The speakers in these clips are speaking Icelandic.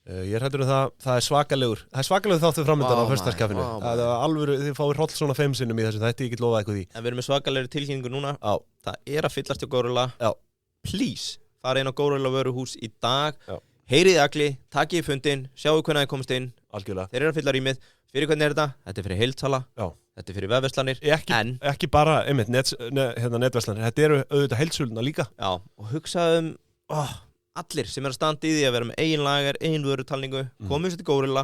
Ég er hættur það er svakalegur þáttur framöndan á föstudagskaffinu. Það er alvöru, þið fáið hroll svona 5 sinnum í þessu, þetta ég get lofað eitthvað því. En við erum með svakalegri tilkynningu núna. Já. Það að fyllast hjá Górilla. Já. Please, fara inn á Górilla vöruhús í dag. Já. Heyriði agli, takið í fundin, sjáu hvernig þið komast inn. Algjörlega. Þeir eru að fylla rýmið. Fyrir hvernig þetta? Þetta fyrir heildsala. Já. Þetta fyrir vefverslanir. Ekki bara, einmitt, netverslanir. Þetta eru auðvitað heildsöluna líka. Já, og hugsaðum, allir sem að standa í því að vera með eigin lager, eigin vörutalningu, komið sér til Górilla,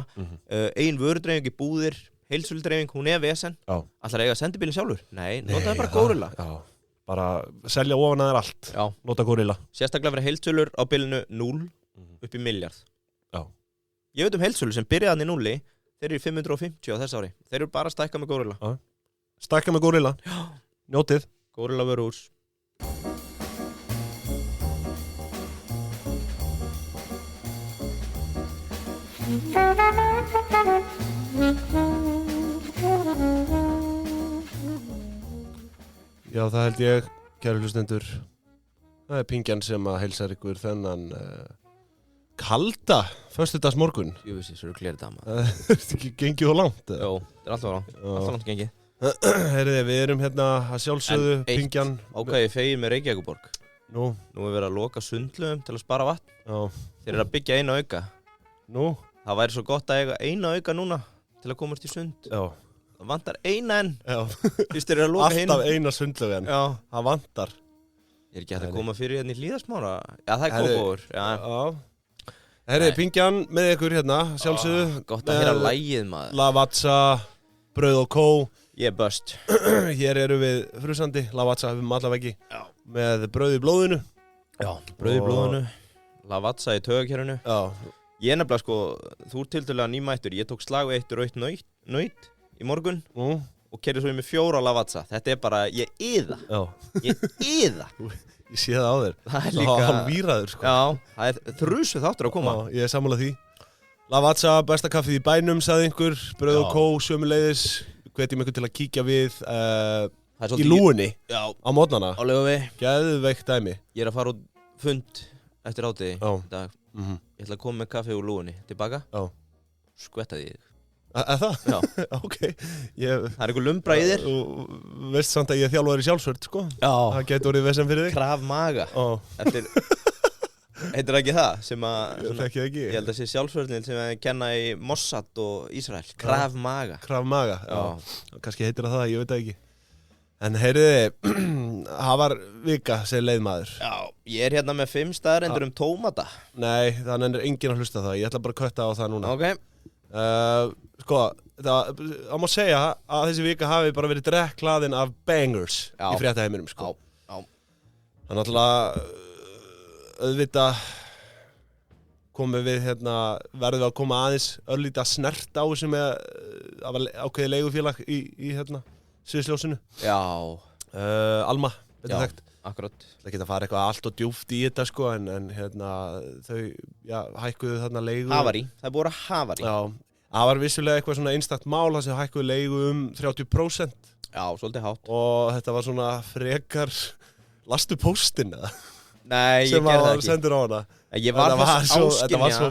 eigin vörudreifing í búðir, heildsöldreifing, hún vesen. Já. Ætlar að eiga sendibílinn sjálfur? Nei, notaðu bara Górilla. Já, bara selja ofan að þér allt. Já. Nota Górilla. Sérstaklega fyrir heildsölur á bilinu 0 upp í miljard. Já. Ég veit heildsölur sem byrjaðan í 0, þeir eru 550 á þess ári. Þeir eru bara að stækka með Górilla. Já. Stækka með Górilla. Já. Njótið. Górilla vöruhús. Já, það held ég, kæru hlustendur. Það er Pingjan sem að heilsar ykkur þennan kalda föstudagsmorgun. Jú, þessi svo glerið dama. Það er ekki gengið og langt. Jó, þetta er alltaf langt gengið. Heyriði, við erum hérna að sjálfsögðu Pingjan. Ákvæði fegin með Reykjavíkurborg. Nú er verið að loka sundlögum til að spara vatn. Já. Þeir eru að byggja eina auka. Nú? Það væri svo gott að eiga eina auka núna til að komast í sund. Já. Það vantar eina enn. Já. Fyrst þeir eru að loka hinn. Alltaf eina sundlög enn. Já. Það vantar. Ég er ekki hægt að koma fyrir hérna í Hlíðasmára. Já, það er Kópavogur. Já. Heyriði, Pingjan með ykkur hérna, sjálfsögðu. Gott að heyra lagið, maður. Lavazza, brauð og kó. Ég er bust. Hér eru við frusandi, Lavazza við allaveggi. Já. Með brauð í blóðinu. Já, brauð í blóðinu. Lavazza í taugakerfinu. Já. Ég er nefnilega þú ert tiltölulega nýmættur. Ég tók slag við 1 rautt naut í morgun og kerði svo í mig 4 Lavazza. Þetta er bara, ég yða. Já. Ég yða. Ég sé það á þér. Það er líka... Það er víraður, sko. Já, það er þrusu þáttur að koma. Já, ég er sammála því. Lavazza, besta kaffið í bænum, sagði einhver. Brauð og kó, sömuleiðis. Hvetjum ykkur til að kíkja við í lúunni á mótnana. Á Laugavegi. Geðveikt dæmi. Ég er að fara út fund eftir hádegi í dag. Ég ætla að koma með kaffi úr lúunni tilbaka. Já. Skvetta því. Það? Já. Ok. Það er einhver lumbra í þér. Þú veist samt að ég er þjálfaður í sjálfsvörn, sko. Já. Það getur orðið vesen fyrir þig. Krav Maga. Eftir... Heitir það ekki það? Sem að... Ég þekki það ekki. Ég held að sé sjálfsvörnin sem að kenna í Mossad og Ísrael. Krav Maga. Krav Maga, já. Kannski heitir það, ég veit það ekki. En heyriði, það var vika, segir leiðmaður. Já, ég er hérna með 5 staðarendur tómata. Nei, þannig er enginn að hlusta það. Ég ætla bara að kötta á það núna. Ok. Sko, það má segja að þessi vika hafi bara verið drekklaðin af bangers í fréttaheiminum, sko. Já. Þannig að auðvitað komum við hérna, verðum við að koma aðeins örlítið að snerta á þessu með ákveðið leigufélag í hérna Sviðsljósinu. Já. Alma, betur þekkt. Akkurat. Það geta að fara eitthvað allt og djúpt í þetta, sko, en hérna þau, hækkuðu þarna leigu. Havari, það er búið að havari. Já, það var vissulega eitthvað svona einstakt mál þar sem hækkuðu leigu 30%. Já, svolítið hátt. Og þetta var svona frekar, lastu póstinn eða? Nei, ég gerði það ekki. Sem að sendur á hana. Ég var þess áskynja. Þetta var svo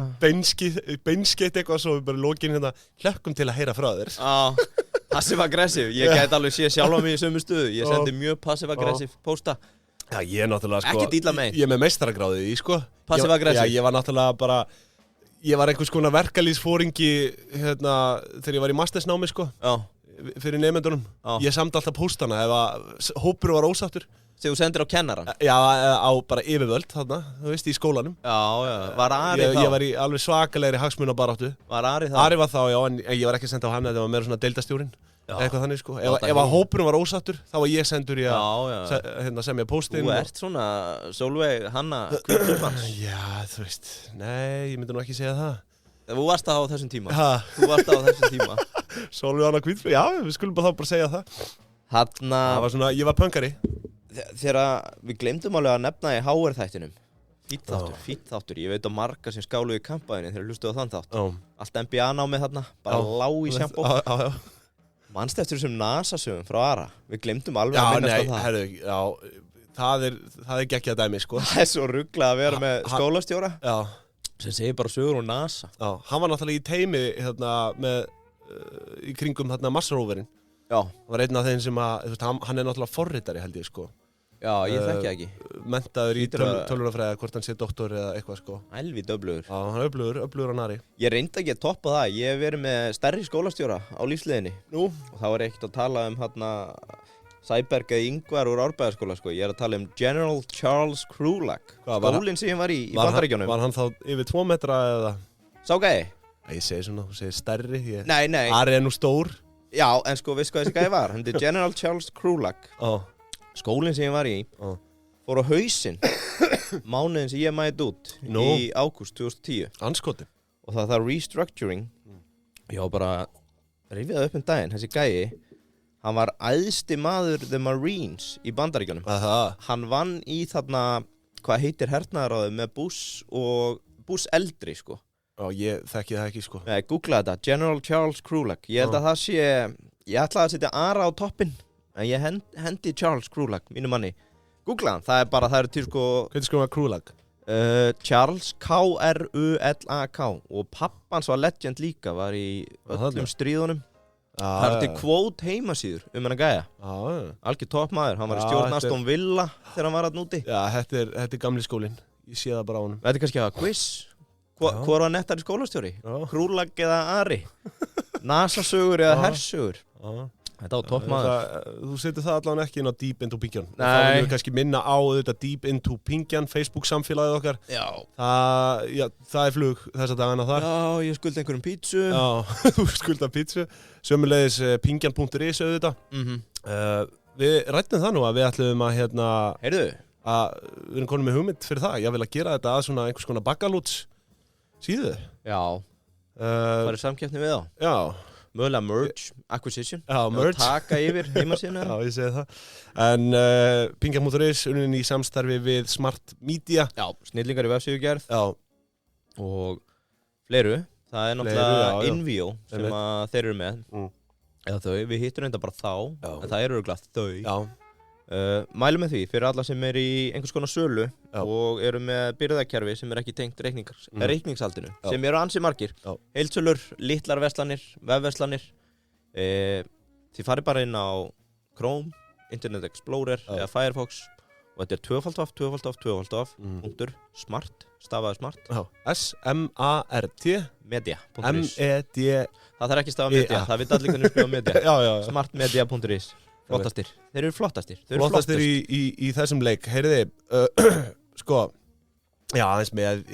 beinskeitt eitthvað, svo við bara lokin hérna, hlökkum til að heyra frá þér. Já, passive-aggressive. Ég gæti alveg sé sjálfa mig í sömu stöðu. Ég sendi mjög passive-aggressive pósta. Já, ég er náttúrulega, sko. Ekkert illa með. Ég er með meistaragráðið í, sko. Passive-aggressive. Já, ég var náttúrulega bara, ég var einhvers konar verkalýðsforingi, hérna, þegar ég var í mastersnámi, sko. Já. Fyrir nemendunum. Ég samdi alltaf póstana ef að hópur var ósáttur. Sem þú sendir á kennaran? Já, á bara yfirvöld þarna, þú veist, í skólanum. Já. Var Ari þá? Ég var í alveg svakalegri hagsmunabaráttu. Var Ari þá? Ari var þá, já, en ég var ekki sendið á hann, þetta var meira svona deildastjórinn. Eitthvað þannig, sko. Ef að hópurinn var ósáttur, þá var ég sendur í að semja póstinn. Þú ert svona Sólveig Hanna Kvítflugmanns. Já, þú veist, nei, ég myndi nú ekki segja það. Þú varst það á þessum tíma. Sólveig Hanna Kvítflugmanns, já, við skulum bara segja það. Það var svona, ég var pönkari. Þegar við glemdum alveg að nefna í HR-þættinum fýtt þáttur, ég veit á marga sem skálu í kampaðinni þegar hlustuðu á þann þátt allt MBA-námið þarna, bara lág í sjampó manstu eftir þessum NASA-sögum frá Ara, við glemdum alveg að minnast á það. Já, það er geggjað dæmi, sko. Það er svo ruglað að vera með skólastjóra sem segir bara sögur og NASA. Já, hann var náttúrulega í teimi hérna með í kringum hérna Mars-róverinn. Já. Hann var einn af þeim sem að, þú veist, hann náttúrulega forritari held ég, sko. Já, ég þekki ekki. Menntaður í tölvunarfræði, hvort hann sé doktor eða eitthvað, sko. Helvíti öflugur. Já, hann er öflugur á nari. Ég reyndi ekki að toppa það. Ég hef verið með stærri skólastjóra á lífsleiðinni. Nú? Og þá er ekkert að tala hérna Sæberg eða Ingvar úr Árbæðarskóla, sko. Ég er að tala General Charles Krulak. Skólinn sem ég var í Bandaríkjunum. Var hann þá yfir 2 metra eða? Sá gæi? Ég segi svona, þú segir stærri. Nei. Ari er nú stór. Já, en sko, veist hvað þessi gæi var? Hann er General Charles Krulak. Skólinn sem ég var í fór á hausinn mánuðin sem ég mætti út í ágúst 2010. Anskoti. Og það restructuring. Ég var bara rifjað upp daginn, þessi gæi, hann var æðsti maður The Marines í Bandaríkjunum. Hann vann í þarna, hvað heitir hernaðaráðið með Bush eldri, sko. Já, ég þekki það ekki, sko. Nei, googla þetta, General Charles Krulak. Ég held að það sé, ég ætlaði að setja Ara á toppinn. En ég hendi Charles Krulak, mínu manni. Googla hann, það eru til sko... Hvernig skrifa Krulak? Charles Krulak. Og pappans var legend líka, var í öllum stríðunum. Það eru til quote heimasíður hennar gæja. Algjör toppmaður, hann var í stjórn Aston Villa þegar hann var að núti. Já, þetta er gamli skólinn. Ég sé það bara á honum. Þetta er kannski að quiz. Hvor var nettari skólastjóri? Krulak eða Ari? NASA-sögur eða hersögur? Þetta var toppmaður. Þú setur það allavega ekki inn á Deep Into Pingjan. Nei. Þá viljum við kannski minna á þetta Deep Into Pingjan, Facebook-samfélagið okkar. Já. Það er flug þessa dagana þar. Já, ég skulda einhverjum pítsu. Já, þú skulda pítsu. Sömuleiðis pingjan.is auðvitað. Við rættum það nú að við ætlum að Heyrðu? Við erum konum með hugmynd fyrir það. Ég vil að gera þetta að svona einhvers konar baggalúts síðu. Já. Það er samkeppni við þá. Já. Mögulega merge, acquisition. Já, merge. Taka yfir heimasíðuna. Já, ég segi það. En Pingjan.is unnin í samstarfi við Smart Media. Já, snillingar í vefsíðugerð. Já. Og fleiru. Það er náttúrulega Invio sem að þeir eru með. Eða þau, við hittum reynda bara þá. Já. En það eru örugglega þau. Já. Mælum með því fyrir alla sem er í einhvers konar sölu og eru með byrðakerfi sem er ekki tengt reikningshaldinu sem eru ansi margir. Heildsölur, litlar verslanir, vefverslanir. Þið farið bara inn á Chrome, Internet Explorer eða Firefox og þetta er ///smart, stafaði smart. S-M-A-R-T media.is. M-E-D. Það þarf ekki stafa media, það veit allir hvernig skrifa media. Smartmedia.is. Flottastir. Þeir eru flottastir. Flottastir í þessum leik. Heyriði, sko, já, aðeins með,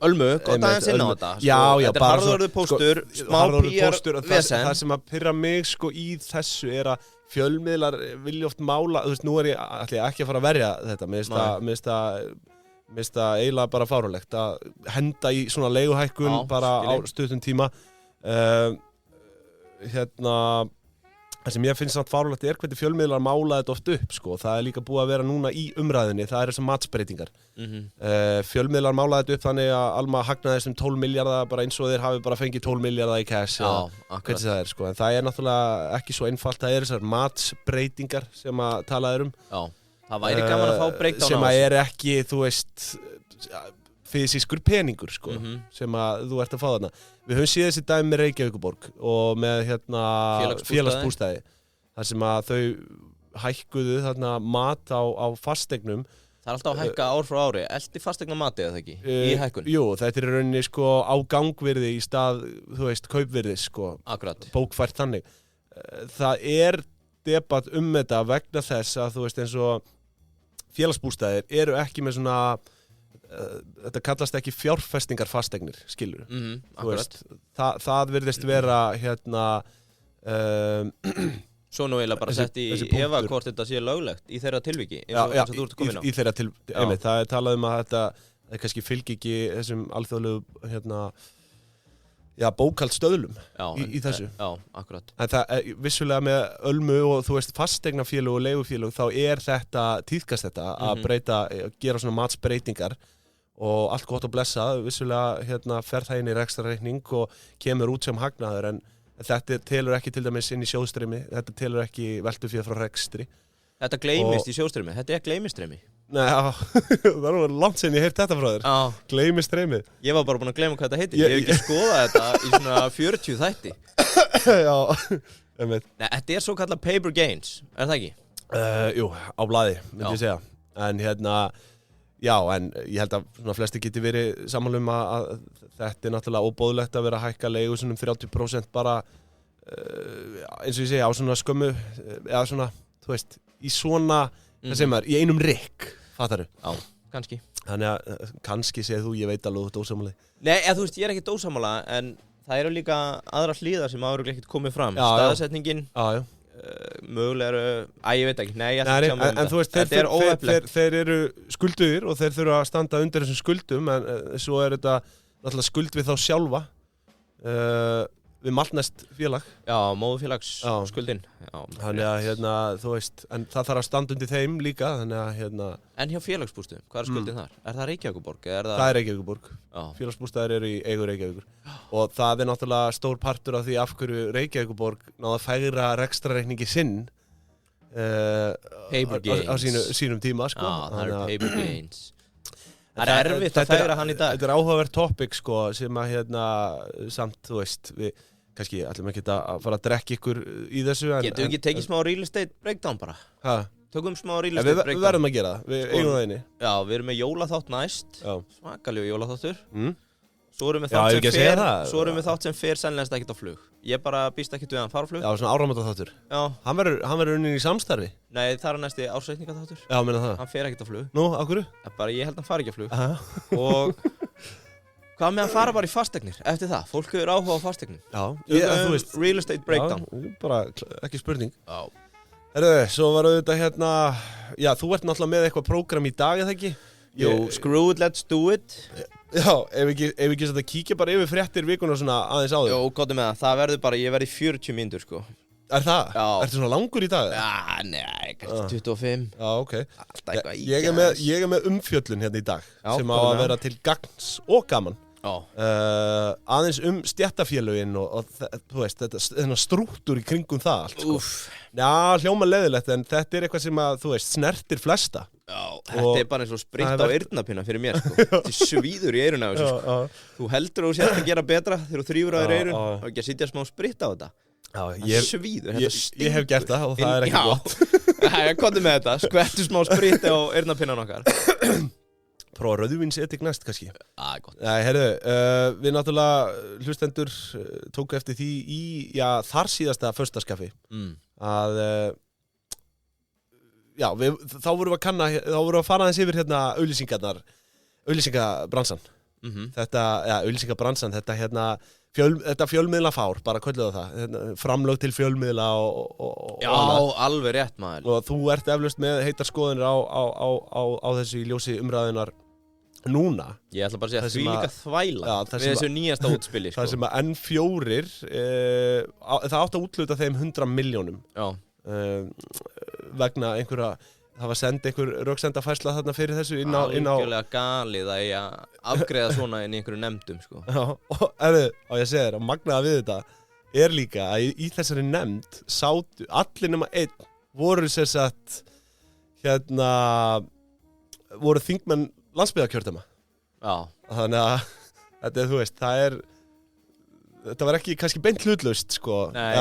Ölmu, gott aðeins inn á þetta. Já, þetta er harðorður póstur, smá PR-vesen. Það sem að pirra mig, sko, í þessu er að fjölmiðlar vilja oft mála, þú veist, nú er ég ætla ekki að fara að verja þetta. Mér finnst það eiginlega bara fáránlegt að henda í svona leiguhækkun bara á stuttum tíma. Það sem ég finnst samt fáránlegt er hvernig fjölmiðlar mála þetta oft upp, sko. Það er líka búið að vera núna í umræðinni, það er þessar matsbreytingar. Fjölmiðlar mála þetta upp þannig að Alma hagnaðist 12 milljarða bara eins og þeir hafi bara fengið 12 milljarða í cash. Já, hvernig það er, sko. En það er náttúrulega ekki svo einfalt, það er þessar matsbreytingar sem að talað um. Já, það væri gaman að fá breakdown á sem að er ekki, þú veist, fysiskur peningur, sko, sem að þú ert að fá þarna. Við höfum séð þessi dæmi með Reykjavíkurborg og með félagsbústaði. Þar sem að þau hækkuðu þarna mat á fasteignum. Það er alltaf að hækka ár frá ári. Elti fasteigna matið eða ekki? Í hækkun? Jú, þetta er í rauninni sko á gangvirði í stað, þú veist, kaupvirði, sko. Akkurat. Bókfært þannig. Það er debatt þetta vegna þess að, þú veist, eins og félagsbústaðir eru ekki með svona þetta kallast ekki fjárfestingar fasteignir, skilur. Akkurat. Það virðist vera Svo nú eiginlega bara sett í efa hvort þetta sé löglegt í þeirra tilviki eins og þú ert að koma inn á. Í þeirra tilviki, það er talað um að þetta kannski fylgir ekki þessum alþjóðlegu bókhaldsstöðlum í þessu. Já, akkurat. En það vissulega með Ölmu og þú veist fasteignafélög og leigufélög þá er þetta, tíðkast þetta að gera svona matsbreytingar og allt gott að blessa, vissulega fer það inn í rekstrarreikning og kemur út sem hagnaður en þetta telur ekki til dæmis inn í sjóðstreymi, þetta telur ekki veltufé frá rekstri. Þetta gleymist í sjóðstreymi, þetta er gleymistreymi. Nei, já, það var langt sen ég heyrt þetta frá þér. Gleymi streymið. Ég var bara búinn að gleyma hvað þetta heitir. Ég hef ekki skoðað þetta í svona 40 þætti. Já, einmitt. Nei, þetta svo kallað paper gains, það ekki? Jú, á blaði, myndi ég segja. En já, en ég held að svona flesti geti verið sammála að þetta náttúrulega óboðlegt að vera að hækka leigu svona 30% bara, eins og ég segja, á svona skömmu, eða svona, þú veist, í svona, það sem í einum rykk, fattaru? Já, kannski. Þannig að kannski segir þú, ég veit alveg út ósammála. Nei, þú veist, ég ekki ósammála, en það eru líka aðra hlíðar sem áður ekkert komið fram. Já, staðsetningin, mögulega ég veit ekki, nei, ég ætla ekki að en þú veist, þeir eru skulduðir og þeir þurfa að standa undir þessum skuldum, en svo þetta náttúrulega skuld við þá sjálfa, við Maltnest félag. Já, móðufélags skuldin. Þannig að, þú veist, en það þarf að standa undir þeim líka, þannig að, En hjá félagsbústöðum, hvað er skuldin þar? Er það Reykjavíkurborg? Það er Reykjavíkurborg. Félagsbústaðir eru í eigu Reykjavíkur. Og það er náttúrulega stór partur af því af hverju Reykjavíkurborg náða að færa rekstrarreikningi sinn á sínum tíma, sko. Já, það eru paper gains. Það er erfitt að færa hann í dag. Þetta er áhugavert topic, sko, sem að, samt, þú veist, við kannski ætlum ekki að fara að drekka ykkur í þessu. Getum við ekki tekið smá real estate breakdown bara? Hæ? Tökum smá real estate breakdown. Við verðum að gera það, við eigum það inni. Já, við erum með jólaþátt næst, svakalegu jólaþáttur. Svo erum við þátt sem fer sennilegast ekkert á flug. Ég bara býst ekkert við að hann fara á flug. Já, svona áramótaþáttur. Já. Hann verður unninn í samstarfi. Nei, það er næsti ársreikningaþáttur. Já, meina það. Hann fer ekkert á flug. Nú, af hverju? Bara ég held hann fari ekki á flug. Og hvað með að fara bara í fasteignir eftir það? Fólk hefur áhuga á fasteignir. Já, þú veist. Real estate breakdown. Já, bara ekki spurning. Já. Herðu, svo var auðvitað já, þú ert náttúrulega með eitthvað prógram í dag, eða ekki? Jú, screw it, let's do it. Já, ef ekki að kíkja bara yfir fréttir vikuna svona aðeins áður. Jú, gott með það verður bara, ég verði 40 mínútur, sko. Er það? Já. Ertu svona langur í dag? Já, nei, kannski 25. Já, ok. Alltaf eitthvað íkjæðis. Ég er með umfjöllun hérna í dag, sem á að vera til gagns og gaman. Aðeins stéttarfélögin og þú veist, þetta strúktúr í kringum það allt, sko. Já, hljóma leiðilegt, en þetta er eitthvað sem að, þú veist, snertir flesta. Já, þetta er bara eins og spritt á eyrnapinna fyrir mér, sko. Þetta er svíður í eyruna á þessu, sko. Þú heldur að þú sért að gera betra þegar þú þrýfur á þér eyrun og ekki að sitja smá spritt á þetta. Það svíður, þetta stingur. Ég hef gert það og það er ekki gott. Já, komdu með þetta, skvettu smá spritt á eyrnapinnan okkar. Prófa rauðvíns etik næst, kannski. Gott. Nei, heyrðu, við náttúrulega hlustendur tóku eftir því í, þar síðasta föstaskaffi að, þá vorum við að fara aðeins yfir hérna auglýsingabransan. Auglýsingabransan, þetta fjölmiðlafár, bara kölluðu það, framlög til fjölmiðla og já, alveg rétt, maður. Og þú ert eflaust með heitar skoðanir á þessu í ljósi umræðunar núna. Ég ætla bara að segja því líka þvæla við þessu nýjasta útspili, sko. Það sem að N4 það átt að útluta þeim 100 milljónum vegna einhverja, það var einhver röksendafærsla þarna fyrir þessu inn á algjörlega galið að ég afgreiða svona inn í einhverju nefndum, sko. Já, og ég segir að magnaða við þetta er líka að í þessari nefnd sátu allir nema einn voru sem sagt voru þingmenn landsbyggðarkjördæma. Já. Þannig að þetta er, þú veist, þetta var ekki kannski beint hlutlaust, sko. Nei,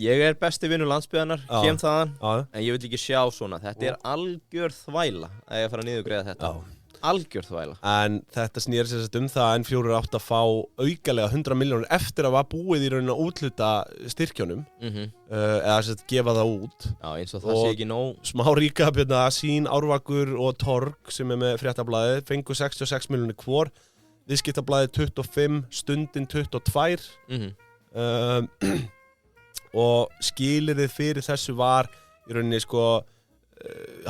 ég er besti vinur landsbyggðarnar, kem þaðan, en ég vil ekki sjá svona. Þetta er algjör þvæla að ég fara að niðurgreiða þetta. Algjör þvæla. En þetta snýr sér um það að N4 átt að fá aukalega 100 milljónir eftir að var búið í rauninni að úthluta styrkjónum, eða að gefa það út. Já, eins og það sé ekki nóg. Smá ríka, Sýn, Árvakur og Torg sem er með fréttablaðið, fengu 66 milljónir hvor, Viðskiptablaðið 25, Stundin 22, og skilyrðið fyrir þessu var í rauninni, sko,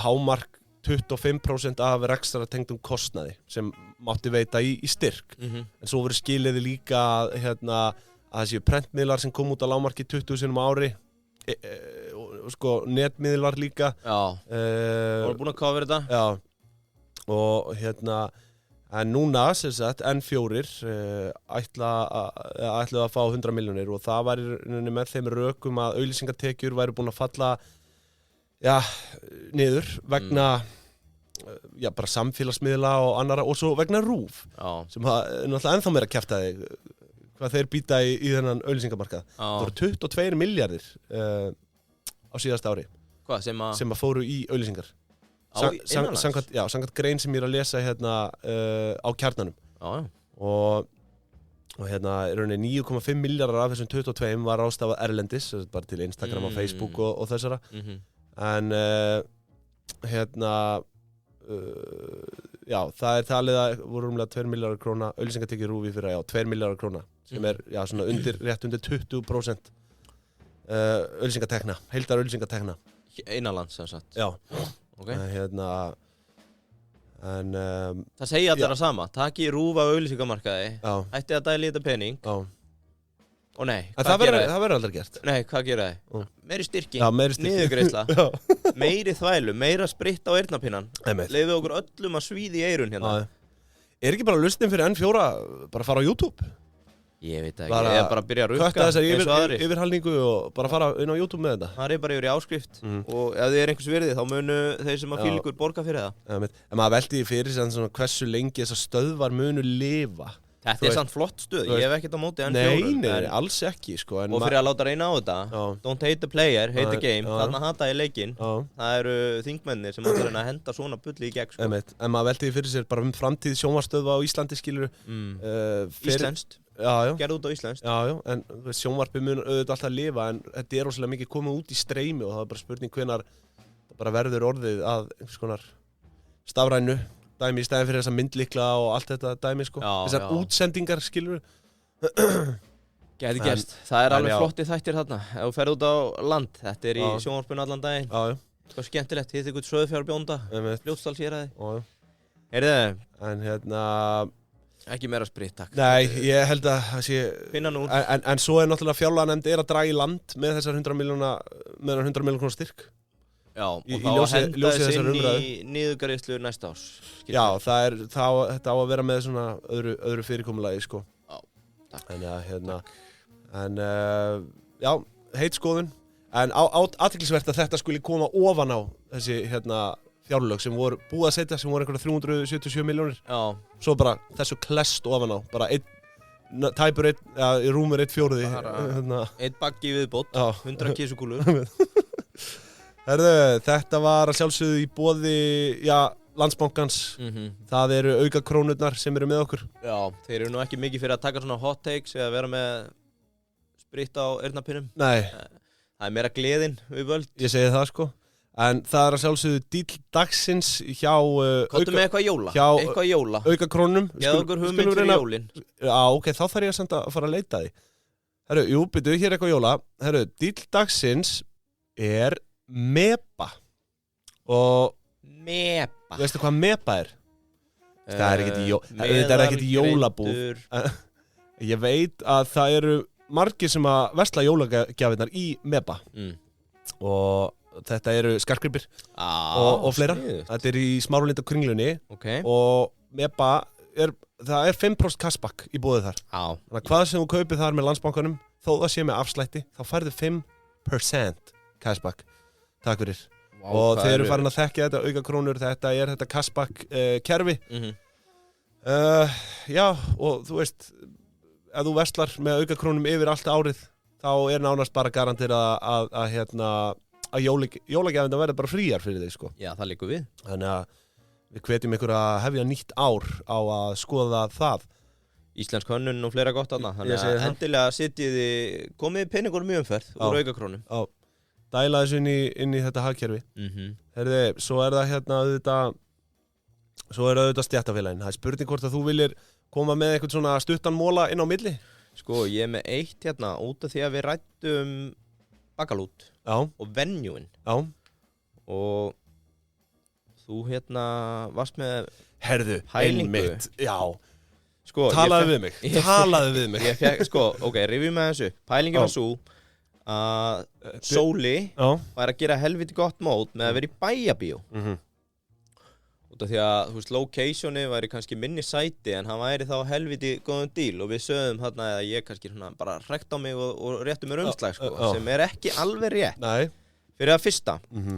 hámark 25% af rekstrartengdum kostnaði sem mátti veita í styrk. En svo voru skilyrði líka að þessi prentmiðlar sem kom út á lágmarki 20 sinnum á ári, sko, netmiðlar líka. Já, voru búin að cover þetta. Já, og en núna, sem sagt, N4 ætlaðu að fá 100 milljónir og það var með þeim rökum að auglýsingatekjur væru búin að falla niður vegna já, bara samfélagsmiðla og annara og svo vegna RÚV sem náttúrulega ennþá meira kjaftaði hvað þeir býta í þennan auglýsingamarkað. Það voru 22 milljarðir á síðasta ári sem að fóru í auglýsingar. Samkvæmt grein sem ég að lesa hérna á Kjarnanum. Og hérna er rauninni 9,5 milljarðar af þessum 22 var ráðstafað erlendis, bara til Instagram og Facebook og þessara. En hérna já, það talið að voru rúmlega 2 milljarðar króna auglýsingatekjur RÚV í fyrra, 2 milljarðar króna sem svona rétt undir 20% auglýsingatekna, heildar auglýsingatekna. Innanlands sem sagt. Já. Okay. Hérna það segja allir það sama, taki RÚV á auglýsingamarkaði, hætti að dæla í þetta pening. Og nei, það verður aldrei gert. Nei, hvað gera þið? Meiri styrking, niðurgreiðsla, meiri þvælu, meira spritt á eyrnapinnan. Leyfið okkur öllum að svíði í eyrun hérna. Er ekki bara lausnin fyrir N4 bara fara á YouTube? Ég veit ekki, ég er bara að byrja að rukka eins og aðrir. Yfirhalningu og bara fara inn á YouTube með þetta. Það er bara yfir í áskrift og ef þið er einhvers virði þá munu þeir sem að fylgja ykkur borga fyrir það. En maður velti fyrir sig svona hversu lengi þessar stöðvar munu lifa. Þetta er samt flott stöð, ég hef ekkert á móti N4. Nei, alls ekki sko. Og fyrir að láta reyna á þetta, don't hate the player, hate the game, þarna hata ég leikinn. Það eru þingmennir sem ætla að henda svona bulli í gegn sko. En maður velti fyrir sér bara framtíð sjónvarpsstöðva á Íslandi skilur. Íslenskt, gerð út á íslenskt. Já, en sjónvarpið mun auðvitað alltaf að lifa en þetta er rosalega mikið komið út í streymi og það er bara spurning hvenær það bara verður orðið að einhvers konar stafrænu dæmi í stæðin fyrir þessa myndlykla og allt þetta dæmi sko. Þessar útsendingar skilur. Gæti gerst. Það er alveg flotti þættir þarna. Ef þú ferð út á land, þetta er í sjónvarpinu allan daginn. Hvað skemmtilegt, hitt ykkur Sauðfjárbjónda, Fljótsdalshéraði. Heyrðu, en hérna ekki meira spritt, takk. Nei, ég held að það sé finna nú. En svo er náttúrulega fjárlaganefnd að draga í land með þessar 100 milljóna króna styrk. Já, og þá henda þess inn í niðurgreiðslu næsta árs. Já, þetta á að vera með svona öðru fyrirkomulagi, sko. Já, takk. Já, heit skoðun. En athyglisvert að þetta skuli koma ofan á þessi fjárlög sem voru búið að setja, sem voru einhverja 377 milljónir. Já. Svo bara þessu klest ofan á, bara tæpur rúmur 1/4. Einn baggi viðbót, 100 kísukúlur. Herðu, þetta var að sjálfsögðu í boði, Landsbankans. Það eru aukakrónurnar sem eru með okkur. Já, þeir eru nú ekki mikið fyrir að taka svona hot takes eða vera með spritt á eyrnapinnum. Nei. Það er meira gleðin við völd. Ég segi það sko. En það er að sjálfsögðu díll dagsins hjá Kottu með eitthvað jóla, eitthvað jóla. Aukakrónum. Geðu okkur hugmynd fyrir jólin. Já, ok, þá þarf ég að fara að leita því. Herru, jú, byrju, hér eitthvað jóla. Herru, díll dagsins er MEPA. Og MEPA. Veistu hvað MEPA er? Það er ekkert í jólabúð. Ég veit að það eru margir sem að versla jólagjafirnar í MEPA. Og þetta eru skartgripir og fleira. Þetta er í Smáralind og Kringlunni. Og MEPA það er 5% cashback í boðið þar. Þannig að hvað sem þú kaupir þar með Landsbankanum, þó það sé með afslætti, þá færðu 5% cashback. Takk fyrir. Og þeir eru farin að þekkja þetta aukakrónur, þetta er þetta cashback kerfi. Já, og þú veist, ef þú verslar með aukakrónum yfir allt árið, þá er nánast bara garanterað að jólagjafinna verður bara fríar fyrir þig, sko. Já, það liggur við. Þannig að við hvetjum ykkur að hefja nýtt ár á að skoða það. Íslensk hönnun og fleira gott annað. Þannig að endilega komið peningur mjög umferð úr aukakrónum. Já. Dæla þessu inn í þetta hagkerfi. Herði, svo er það auðvitað stéttarfélagin. Það er spurning hvort að þú viljir koma með eitthvað svona stuttan móla inn á milli. Sko, ég er með eitt út af því að við ræddum bakalút og venjúin. Já. Og þú varst með Herðu, einmitt. Já. Sko, talaðu við mig. Ég fekk, sko, ok, rifjum með þessu. Pælingin var svo að Sóli var að gera helviti gott mót með að vera í Bæjarbíó. Út af því að, þú veist, locationi væri kannski minni sæti en hann væri þá helviti góðum díl og við sögðum þarna að ég kannski bara hrækt á mig og réttu mér umslag, sko, sem er ekki alveg rétt. Nei. Fyrir það fyrsta,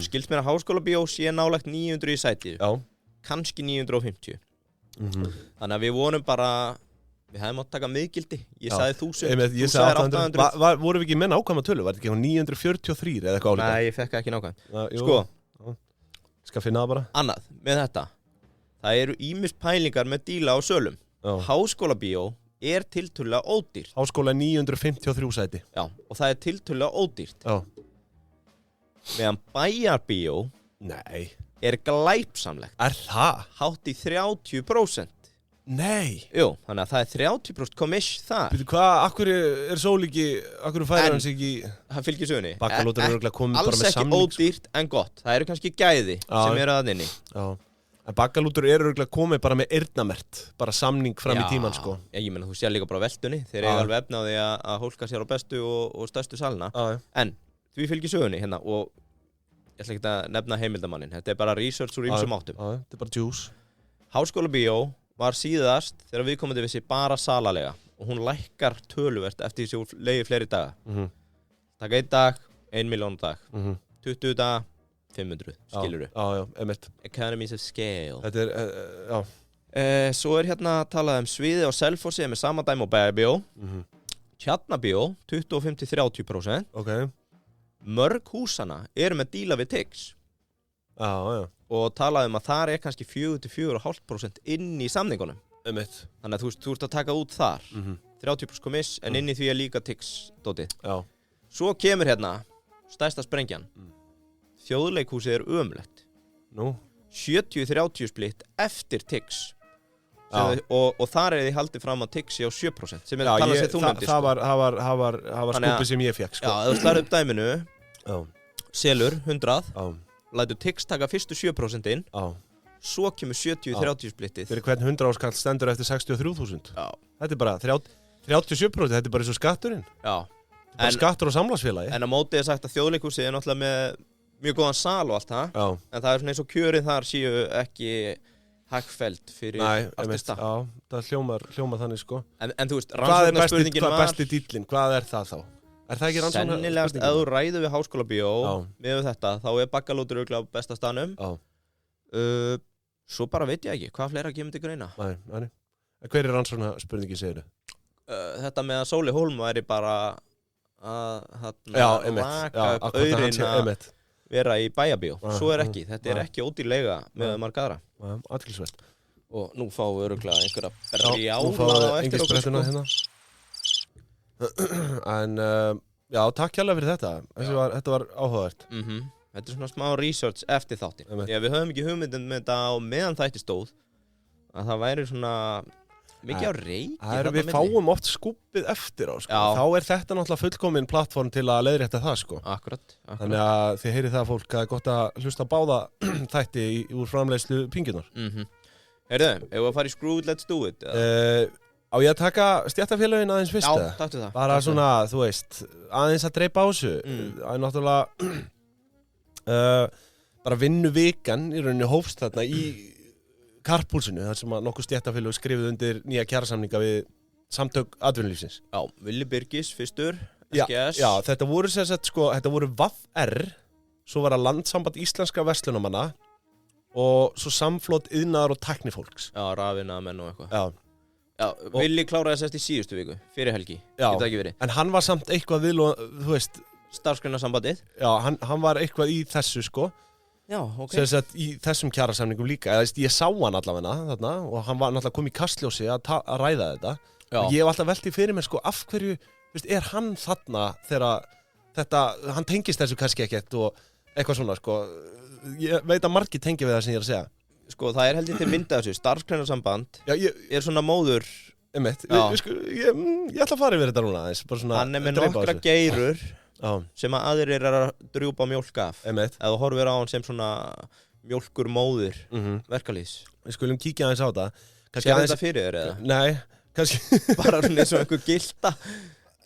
skilst mér að Háskólabíó sé nálægt 900 í sæti. Já. kannski 950. Þannig að við vorum bara, við hefðum átt að taka miðgildi. Ég sagði 1000, þú sagðir 800. Vorum við ekki með nákvæma tölu? Var þetta ekki 943 eða eitthvað álíka? Nei, ég fekk ekki nákvæm. Sko, skal finna það bara. Annað, með þetta. Það eru ýmis pælingar með díla á sölum. Háskólabíó er tiltölulega ódýrt. Háskóla 953 sæti. Já, og það er tiltölulega ódýrt. Já. Meðan Bæjarbíó er glæpsamlegt. Er það? Hátt í 30%. Nei. Jú, þannig að það er 30% komish þar. Býtu, hvað, akkur er Sólíki, akkur færir hans ekki... Það fylgir sögunni. Bakkalútur eru örugglega komið bara með samning. Alls ekki ódýrt en gott. Það eru kannski gæði sem eru að inni. Já. En Bakkalútur eru örugglega komið bara með eyrnamert. Bara samning fram í tíman, sko. Já, ég meina, þú sér líka bara veltunni. Þeir eru alveg efna á því að hólka sér á bestu og stærstu salna. En því fylgir sögunni hérna og ég ætla ekki að nefna heimildamannin. Þetta er bara research úr ýmsum áttum. Þetta er bara juice. Háskólabíó var síðast þegar viðkomandi vissi bara salalega og hún lækkar töluvert eftir því sem leiði fleiri daga. Taka 1 dag, 1 milljón dag. 20 daga, 500, skilurðu. Já, einmitt. Economies of scale. Þetta er, já. Svo er hérna talað sviðið á Selfossi með sama dæmi á Bæjarbíó. Tjarnarbíó, 25-30%. Ok. Mörg húsana eru með díla við Tix. Já. Og talaði að þar er kannski 4-4,5% inn í samningunum. Einmitt. Þannig að þú ert að taka út þar. 30% komiss, en inn í því er líka Tix-dótið. Já. Svo kemur hérna stærsta sprengjan. Þjóðleikhúsið er ömurlegt. Nú? 70-30 splitt eftir Tix. Og þar er því haldið fram að Tix sé á 7%. Sem er talað sem þú nefndist. Það var skúpið sem ég fekk, sko. Já, þú slærið upp dæminu. Selur, 100. Lætur Tix taka fyrstu 7% inn. Svo kemur 70-30 splittið. Fyrir hvern 100 áskall stendur eftir 63.000. Já. Þetta er bara 37%, þetta er bara eins og skatturinn. Já. Bara skattur og samlagsfélagi. En á móti er sagt að Þjóðleikhúsið er náttúrulega með mjög góðan sal og allt það. Já. En það er svona eins og kjörið þar séu ekki hagfelld fyrir artista. Já, það hljómar þannig, sko. En þú veist, rannsóknarspurningin var... Hvað er besti dýllinn? Hvað er það þá? Er það ekki rannsóknarspurningin? Sennilegast, ef þú ræður við Háskólabíó með þetta, þá er Bakkalútur örugglega á besta staðnum. Svo bara veit ég ekki, hvað fleira kemur til greina? Nei. Hver er rannsóknarspurningin, segirðu? Þetta með að Sóli Hólm væri bara að raka upp aurinn að vera í Bæjarbíó. Svo er ekki, þetta er ekki ódýrlega með marga aðra. Athyglisvert. Og nú fáum við örugglega einhverja brjála á eftir okkur, sko. Hérna. En, já, takk hérlega fyrir þetta. Þetta var áhugavert. Þetta er svona smá research eftir þáttin. Því að við höfum ekki hugmyndin með þetta á meðan þætti stóð. Að það væri svona mikið á reiki. Við fáum oft skúpið eftir á, sko. Þá er þetta náttúrulega fullkomin plattform til að leiðrétta það, sko. Akkurat. Þannig að þið heyrið það fólk að það er gott að hlusta báða þætti úr framleiðslu Pingjunar. Heyrðu, ef við að fara í Screw It, Let's Do It? Á ég að taka stéttarfélögin aðeins fyrst? Já, taktu það. Bara svona, þú veist, aðeins að dreipa á þessu. Það er náttúrulega bara vinnuvikan í rauninni hófst þarna í Karpúlsinu, þar sem að nokkuð stéttarfélög skrifuð undir nýja kjarasamninga við samtök atvinnulífsins. Já, Villi Birgis fyrstur, SGS. Já, þetta voru sem sagt, sko, þetta voru VAFR, svo var það Landssamband Íslenskra Verslunamanna og svo Samflot iðnaðar og tæknifólks. Já, rafiðnaðarmenn og eitthvað. Já, Villi kláraði sest í síðustu viku, fyrir helgi. Já, geta ekki verið. En hann var samt eitthvað þú veist... Starfsgreinasambandið. Já, hann var eitthvað í þessu, sko. Já, ok. Sem sagt í þessum kjarasamningum líka. Ég sá hann allavega þarna og hann var náttúrulega komið í kastljósi að ræða þetta. Já. Og ég hef alltaf veltið fyrir mér, sko, af hverju, veist, er hann þarna þegar þetta, hann tengist þessu kannski ekkert og eitthvað svona, sko. Ég veit að margir tengi við það sem ég er að segja. Sko, það er heldur til mynda þessu. Starfsgreinasamband er svona móður. Ég ætla að fara yfir þetta núna aðeins. Hann er með nokkra geirur. Sem að aðrir er að drjúpa mjólk af. Eða horfir á hann sem svona mjólkur móðir verkalýðs. Við skulum kíkja aðeins á það. Sér þetta fyrir þér eða? Nei, kannski bara svona eins og einhver gilda.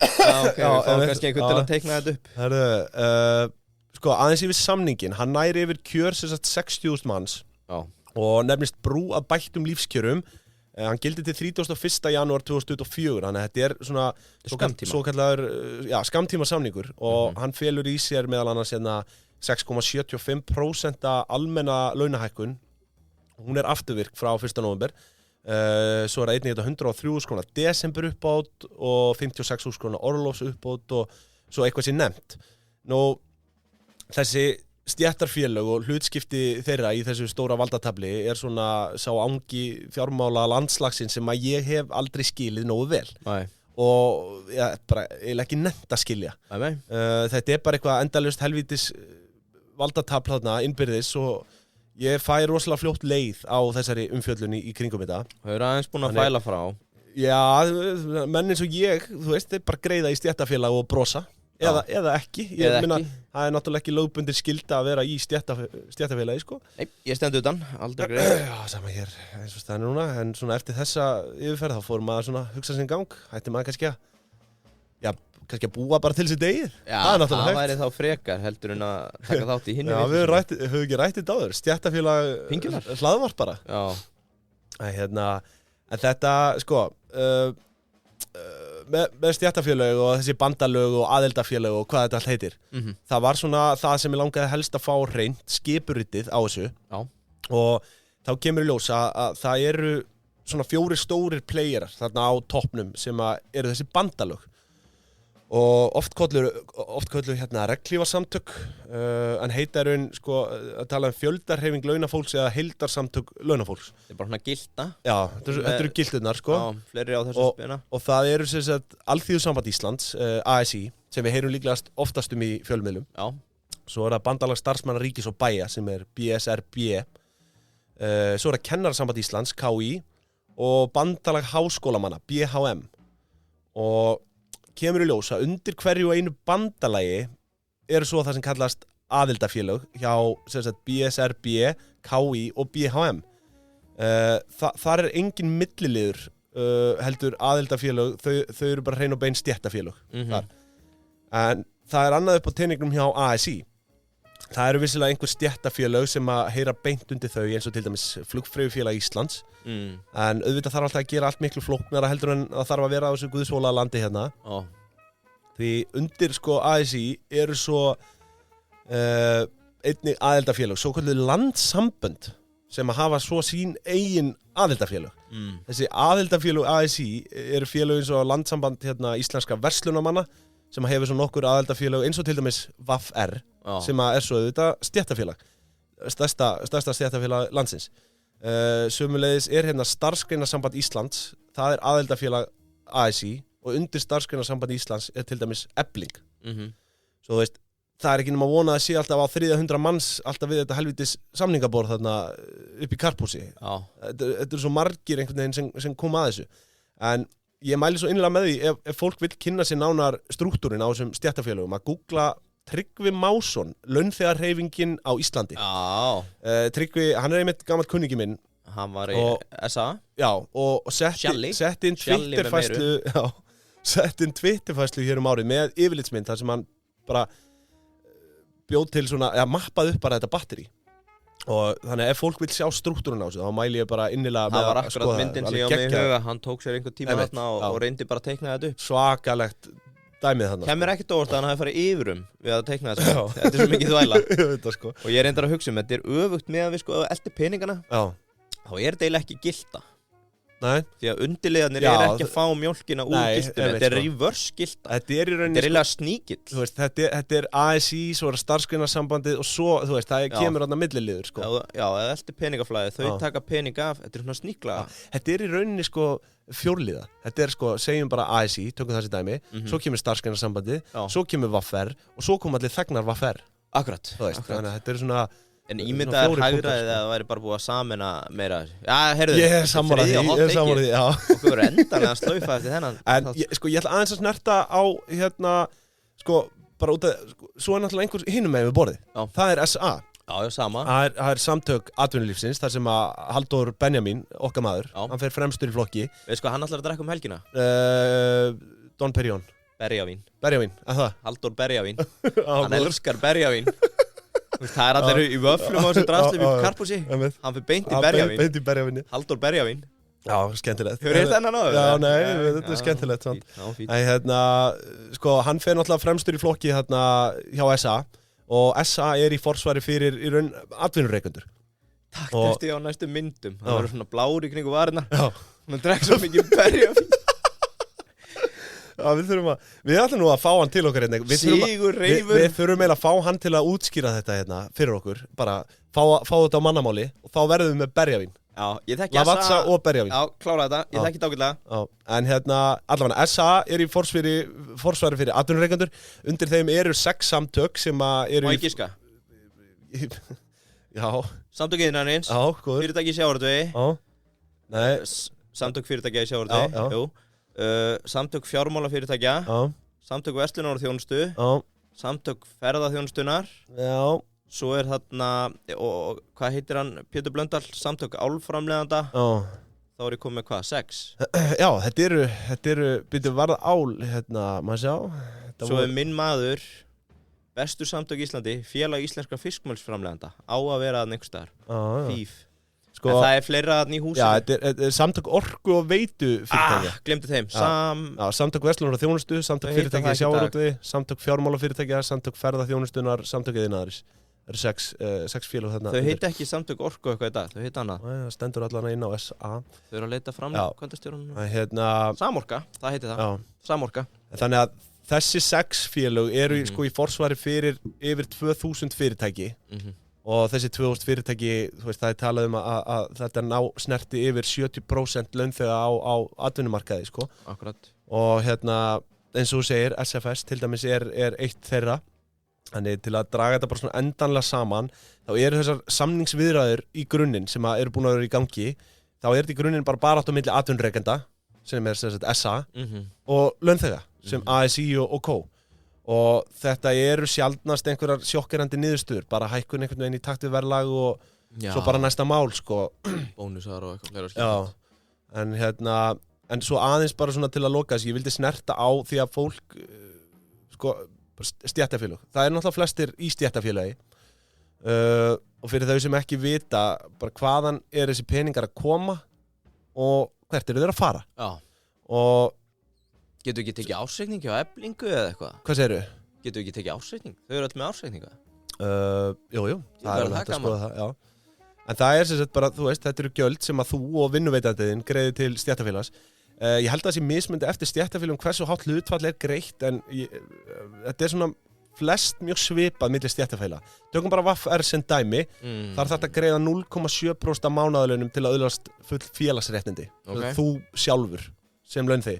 Ok, við fáum kannski einhvern til að teikna þetta upp. Herðu, sko, aðeins yfir samningin. Hann næri yfir kjör sem sagt 60.000 manns. Og nefnist brú að bættum lífskjörum. Hann gildi til 31. janúar 2024, þannig að þetta er svona svokallaður skammtíma samningur og hann felur í sér meðal annars 6,75% almenna launahækkun Hún afturvirk frá 1. nóvember. Svo það einnig 103.000 króna desember uppbót og 56.000 króna orlofs uppbót og svo eitthvað sem nefnt. Nú, þessi stéttarfélög og hlutskipti þeirra í þessu stóra valdatabli svona sá angi fjármála landslagsins sem að ég hef aldrei skilið nógu vel. Nei. Og bara eiginlega ekki nefnt að skilja. Nei. Þetta bara eitthvað endalaust helvítis valdatafl þarna innbyrðis og ég fæ rosalega fljótt leið á þessari umfjöllun í kringum þetta. Þau eru aðeins búin að fæla frá. Já, menn eins og ég, þú veist, þeir bara greiða í stéttarfélag og brosa. Eða ekki. Ég minna, það náttúrulega ekki lögbundin skylda að vera í stéttarfélagi, sko. Nei, ég stend utan, aldrei greið. Já, sama hér, eins og staðan núna, en svona eftir þessa yfirferð þá fór maður svona hugsa sinn gang, hætti maður kannski að búa bara til sér degið. Já, það væri þá frekar heldur en að taka þátt í hinni. Já, við höfum ekki rætt þetta áður, stéttarfélag hlaðvarp bara. Já. En þetta, sko, með stéttarfélög og þessi bandalög og aðeldafélög og hvað þetta allt heitir. Það var svona það sem ég langaði helst að fá hreint, skipuritið á þessu. Já. Og þá kemur í ljós að það eru svona 4 stórir playerar þarna á toppnum sem eru þessi bandalög. Og oft köllu regnhlífarsamtök, en heita sko að tala fjöldarhreyfing launafólks eða heildarsamtök launafólks. Þetta bara svona gilda. Já, þetta eru gildirnar, sko. Já, fleiri á þessu spina. Og það eru sem sagt Alþýðusamband Íslands, ASÍ, sem við heyrum líklegast oftast í fjölmiðlum. Já. Svo það Bandalag starfsmanna ríkis og bæja sem BSRB. Svo það Kennarasamband Íslands, KÍ, og Bandalag háskólamanna, BHM. Og kemur í ljós að undir hverju einu bandalagi eru svo það sem kallast aðildafélög hjá sem sagt, BSRB, KÍ og BHM. Þar engin milliliður heldur aðildafélög, þau eru bara hrein og bein stéttarfélög. En það annað upp á teningnum hjá ASÍ. Það eru vissilega einhver stéttarfélög sem að heyra beint undir þau eins og til dæmis Flugfreyjufélag Íslands. En auðvitað þarf alltaf að gera allt miklu flóknara heldur en það þarf að vera á þessu guðsvólaða landi hérna. Því undir sko ASÍ eru svo einnig aðildafélög, svo kallið landssambönd sem að hafa svo sín eigin aðildafélög. Þessi aðildafélög ASÍ eru félög eins og landssamband íslenska verslunamanna sem að hefur svo nokkur aðildafélög eins og til dæmis VAFR sem að svo auðvitað stéttarfélag, stærsta stéttarfélag landsins. Sömuleiðis starfsgreinasamband Íslands, það aðildafélag ASÍ og undir starfsgreinasamband Íslands til dæmis Efling. Svo þú veist, það ekki nema að vona að sé alltaf á 300 manns alltaf við þetta helvítis samningaborð þarna upp í Karphúsi. Þetta eru svo margir einhvern veginn sem koma að þessu. En ég mæli svo innlega með því ef fólk vill kynna sér nánar strúktúrin á þessum stéttarfélögum að googla Tryggvi Másson, launþegarhreyfingin á Íslandi. Tryggvi, hann einmitt gamall kunningi minn. Hann var í SA. Já, og setti inn Twitterfærslu hér árið með yfirlitsmynd þar sem hann bara bjóð til svona, mappaði upp bara þetta batteri. Og þannig ef fólk vil sjá strúktúrun á þessu, þá mæli ég bara innilega með að skoða. Það var akkurat myndin sem ég á mig í huga, hann tók sér einhvern tíma þarna og reyndi bara að teikna þetta upp. Svakalegt dæmið þarna. Kemur ekkert óvart að hann hafi farið yfirum við að teikna þetta. Þetta svo mikið þvæla. Sko. Og ég reyndar að hugsa þetta öfugt með að við eldi peningana. Þá þetta eiginlega ekki gilda. Nei. Því að undirliðarnir ekki að fá mjólkina úr giltinu. Þetta reverse gilda. Þetta í rauninni eiginlega sníkill. Þú veist, þetta ASÍ, svo starfsgreinasambandið og svo, þú veist, það kemur þarna milliliður, sko. Já, eða eldi peningaflæði, þau taka pening af, þetta svona sníkla. Þetta í rauninni, sko, fjórliða. Þetta sko, segjum bara ASÍ, tökum þessi dæmi, svo kemur starfsgreinasambandið, svo kemur VAFR og svo kom allir þegnar VAFR. Akkurat. Þú veist, þannig að þetta svona En ímyndaðar hægraðið að það væri bara búið að samena meira. Já, heyrðu. Ég er sammála því, já. Okkur verður endanlega að slaufa eftir þennan. En ég ætla aðeins að snerta á, sko, bara út af, svo náttúrulega einhvers hinum með við borðið. Já. Það SA. Já, sama. Það samtök atvinnulífsins, þar sem að Halldór Benjamin, okkar maður, hann fer fremstur í flokki. Veist hvað hann ætlar að drekka helgina? Don Perignon. Berjavín, að það? Halldór Berjavín. Hann elskar berjavín. Það allir í vöflum á þessu drasli við Karphúsi. Hann fyrir beint í berjavín. Halldór Berjavín. Já, skemmtilegt. Hefur þið þennan á þau? Já, nei, þetta skemmtilegt. Sko, hann fer náttúrulega fremstur í flokki hjá SA og SA í forsvari fyrir í raun atvinnureikendur. Takktexti á næstu myndum. Það verður svona blár í kringu varirnar. Já. Hún drekk svo mikið berjafín. Já, við ætlum nú að fá hann til okkur hérna. Sigur Reifur. Við þurfum eiginlega að fá hann til að útskýra þetta hérna fyrir okkur. Bara fá þetta á mannamáli og þá verðum við með berjavín. Já, ég þekki Lavazza og berjavín. Já, klára þetta. Ég þekki þetta ágætlega. Já, en hérna, allavega SA í forsvari fyrir atvinnureikendur. Undir þeim eru 6 samtök sem eru Má ég giska? Já. Samtök iðnaðarins. Já, góður. Fyrirtæki í sjávarútvegi. Já. Nei. Samtök fyrirtækja í sjávarútvegi. Jú. Samtök fjármálafyrirtækja. Já. Samtök verslunar og þjónustu. Já. Samtök ferðaþjónustunnar. Já. Svo þarna, og hvað heitir hann, Pétur Blöndal, samtök álframleiðanda. Já. Þá ég komið með hvað, 6? Já, þetta eru, byrju varð ál, hérna, maður sjá. Svo minn maður, bestu samtök Íslandi, Félag íslenskra fiskmjölsframleiðanda, á að vera að einhvers staðar. FÍF. Sko, en það fleira þarna í húsinu. Já, þetta samtök orku og veitu fyrirtækja. Glemdi þeim. Samtök verslunar og þjónustu, samtök fyrirtækja í sjávarútvegi, samtök fjármálafyrirtækja, samtök ferðaþjónustunnar, samtök iðnaðarins. Það eru 6 félag þarna. Þau heita ekki samtök orku eitthvað í dag, þau heita annað. Það stendur allan inn á SA. Þau eru að leita framkvæmdastjórunum. Samorka, það heiti það. Já. Samorka. Þannig að þessi 6 félag eru sko í forsvari fyrir yfir 2000 fyrirtæki. Og þessi 2000 fyrirtæki, þú veist, það talað að þetta snerti yfir 70% launþega á atvinnumarkaði, sko. Akkurat. Og eins og þú segir, SFS til dæmis er eitt þeirra. Þannig til að draga þetta bara svona endanlega saman, þá eru þessar samningsviðræður í grunninn sem eru búin að vera í gangi, þá er þetta í grunninn bara barátt á milli atvinnurekenda, sem er sem sagt SA, og launþega, sem ASÍ og CO. Og þetta eru sjaldnast einhverjar sjokkerandi niðurstöður, bara hækkun einhvern veginn í takt við verðlag og svo bara næsta mál, sko. Bónusar og eitthvað fleira. Já, en svo aðeins bara svona til að loka þess, ég vildi snerta á því að fólk, sko, stéttarfélög. Það náttúrulega flestir í stéttarfélagi og fyrir þau sem ekki vita bara hvaðan þessi peningar að koma og hvert eru þeir að fara. Já. Og getur við ekki tekið ársreikningi á Eflingu eða eitthvað? Hvað segirðu? Getur við ekki tekið ársreikning? Þau eru öll með ársreikninga. Jú, það er hægt að skoða það, já. En það er sem sagt bara, þú veist, þetta eru gjöld sem að þú og vinnuveitandinn greiði til stéttarfélags. Ég held að það sé mismundi eftir stéttarfélögum hversu hátt hlutfall greitt en þetta svona flest mjög svipað milli stéttarfélaga. Tökum bara VFR sem dæmi, þar þarf þetta að greiða 0,7% af mánaðarlaunum til að öðlast full félagsréttindi. Þú sjálfur sem launþegi.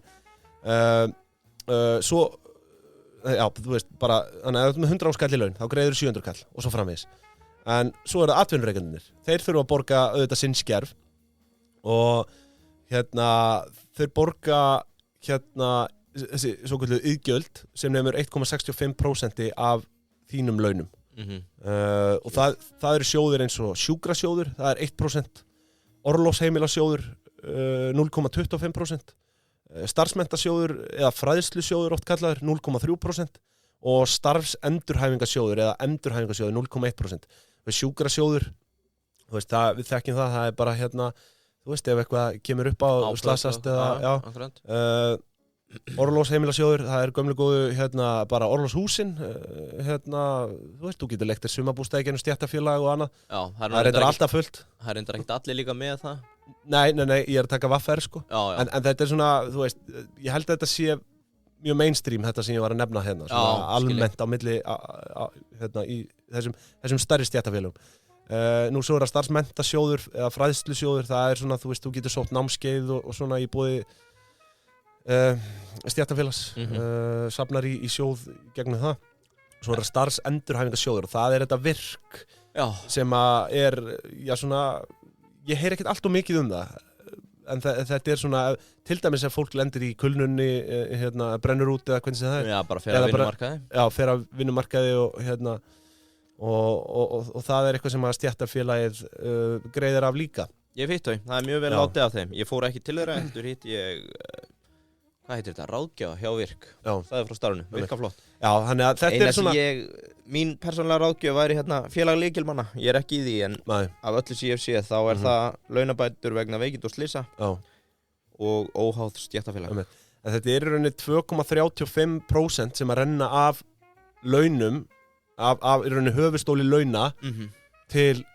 Svo, já, þú veist, bara, þannig að ef þú ert með 100 skall í laun, þá greiður 700 kall og svo framvegis. En svo eru það atvinnurekendur. Þeir þurfa að borga auðvitað sinn skerf og þeir borga þessi svokölluðu iðgjöld sem nemur 1,65% af þínum launum. Og það eru sjóðir eins og sjúkrasjóður, það er 1%, orlofsheimilasjóður 0,25%, starfsmenntasjóður eða fræðslusjóður oft kallaður 0,3% og starfsendurhæfingasjóður eða endurhæfingasjóður 0,1%. Sjúkrasjóður, þú veist, við þekkjum það er bara þú veist, ef eitthvað kemur upp á og slasast eða, orlofsheimilasjóður, það er gömlu góðu, bara orlofshúsin, þú veist, þú getur leigt sumarbústaði gennum stéttarfélag og annað. Já, það er reyndar alltaf fullt. Það er reyndar ekkert allir líka með það? Nei, ég er að taka VFR, sko. En þetta er svona, þú veist, ég held að þetta sé mjög mainstream, þetta sem ég var að nefna svona almennt á milli, í þessum stærri stéttarfélagum. Nú svo er það starfsmenntasjóður eða fræðslusjóður, það er svona, þú veist, þú getur sótt námskeið og svona í boði stéttarfélags, safnar í sjóð gegnum það. Svo er það starfsendurhæfingasjóður og það er þetta virk sem að er, svona, ég heyr ekkert allt og mikið það, en þetta er svona, til dæmis ef fólk lendir í kulnunni, brennur út eða hvernig sem það er. Já, bara fer að vinnumarkaði. Já, fer að vinnumarkaði og það er eitthvað sem að stéttarfélagið greiðir af líka. Ég veit þau, það er mjög vel látið af þeim. Ég fór ekki til þeirra, eftir hitt ég, hvað heitir þetta, ráðgjafa hjá Virk. Það er frá starfinu, virka flott. Já, þannig að þetta er svona... Mín persónulega ráðgjöf væri félag lykilmanna, ég er ekki í því, en af öllu sem ég hef séð, þá er það launabætur vegna veikinda og slysa og óháð stéttarfélag. Þetta er í rauninni 2,35% sem að renna af launum, af í rauninni höfustóli launa til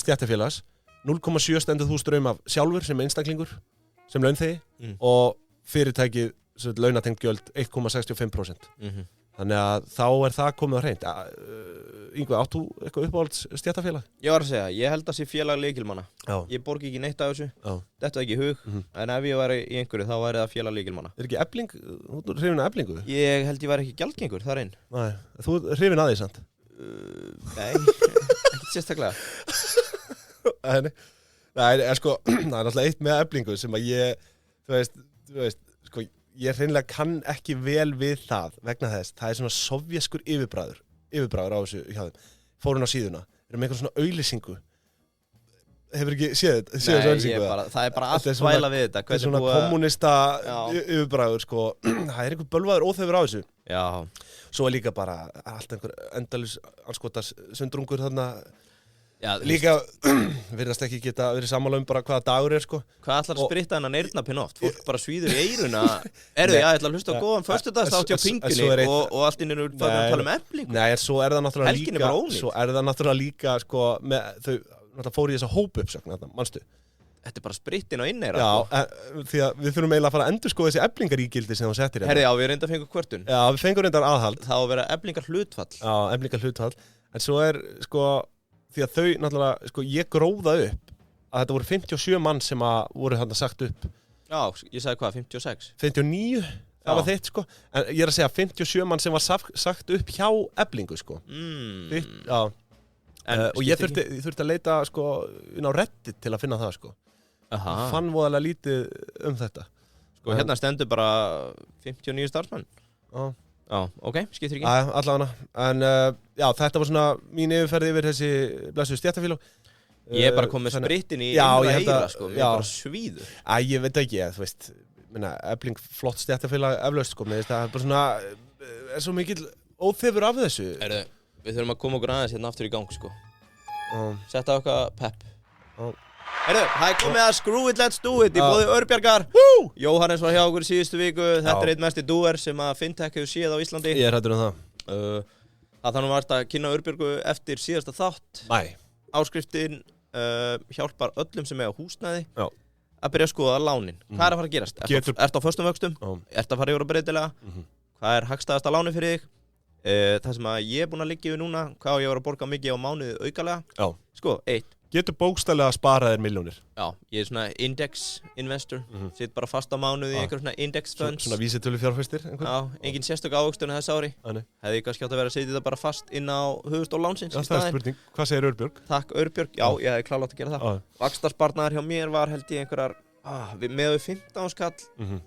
stéttarfélags 0,7 stendur þú straum af sjálfur sem einstaklingur, sem launþegi og fyrirtækið, launatengt gjöld 1,65%. Þannig að þá það komið á hreint. Yngvi, áttu eitthvað uppáhalds stéttarfélag? Ég var að segja, ég held að sé félag lykilmanna. Já. Ég borgi ekki neitt af þessu, þetta ekki í hug, en ef ég væri í einhverju þá væri það félag lykilmanna. Ekki Efling? Þú hrifin að Eflingu? Ég held ég væri ekki gjaldgengur þar einn. Nei, þú hrifin að því samt? Nei, ekkert sérstaklega. Nei, sko, það náttúrulega eitt með Eflingu sem að ég, þú veist, sko, ég hreinlega kann ekki vel við það vegna þess. Það svona sovjeskur yfirbræður á þessu hjá þeim. Fór hún á síðuna, með einhvern svona auglýsingu. Hefur ekki séð þessu auglýsingu? Nei, það bara allt þvæla við þetta. Þetta svona kommunista yfirbræður, sko. Það einhver bölvaður óþefur á þessu. Já. Svo líka bara allt einhver endalaus anskotas sundrungur þarna. Já, líka virðast ekki geta verið sammála bara hvaða dagur sko. Hvað ætlar að spritta hennan eyrnapinn oft? Fólk bara svíður í eyruna. Ég ætla að hlusta á góðan föstudagsþátt hjá Pingunni og allt inn er það að tala Eflingu. Nei, svo það náttúrulega líka sko, þau náttúrulega fóru í þessa hópuppsögn, manstu? Þetta bara sprittin á inneyra. Já, því að við þurfum eiginlega að fara að endurskoða þessi Eflingarígildi sem þú settir. Herri, já, við reynda að fengu kvörtun. Já, við fengum reyndar aðhald. Það á að vera Eflingar hlutfall. Já, Eflingar hlutfall. En svo sko því að þau náttúrulega, sko, ég gróða upp að þetta voru 57 mann sem voru þarna sagt upp. Já, ég sagði hvað, 56? 59, það var þitt, sko. En ég að segja 57 mann sem var sagt upp hjá Eflingu, sko. Já. Og ég þurfti að leita, sko, inn á Reddit til að finna það, sko. Fann voðalega lítið þetta. Sko, hérna stendur bara 59 starfsmenn. Já, ok, skiptir ekki. Allavega, en já, þetta var svona mín yfirferð yfir þessi blessuðu stéttarfélög. Ég bara kom með sprittin í innra heyra, sko, mér bara svíður. Ég veit ekki, þú veist, Efling flott stéttarfélag eflaust, sko, það er bara svona, svo mikill óþefur af þessu. Við þurfum að koma okkur aðeins hérna aftur í gang, sko. Setta okkar pepp. Það er komið að Screw It, Let's Do It í boði Örbjargar. Jóhannes var hjá okkur í síðustu viku. Þetta er einn mesti doer sem að Fintech hefur séð á Íslandi. Ég er hræddur það. Það þannig var að kynna Örbjargu eftir síðasta þátt. Áskriftin hjálpar öllum sem eiga húsnæði að byrja að skoða lánin. Hvað er að fara að gerast? Ertu á föstum vöxtum? Ertu að fara yfir á breytilega? Hvað er hagstæðasta láni fyrir þig? Það sem að ég er búinn að liggja yfir núna, hvað ég var að borga mikið á mánuði aukalega. Sko, 1. Getur bókstaflega að spara þér milljónir? Já, ég er svona index investor, sitt bara fast á mánuði í einhver svona index funds. Svona vísitölu fjárfestir? Já, engin sérstök ávöxtun þess ári. Hefði ég kannski átt að vera að setja þetta bara fast inn á höfuðstól lánsins í staðinn. Það er spurning. Hvað segir Örbjörg? Takk Örbjörg, já, ég hefði klárlega átt að gera það. Vaxtarsparnaður hjá mér var held ég einhverjar, með 15 skall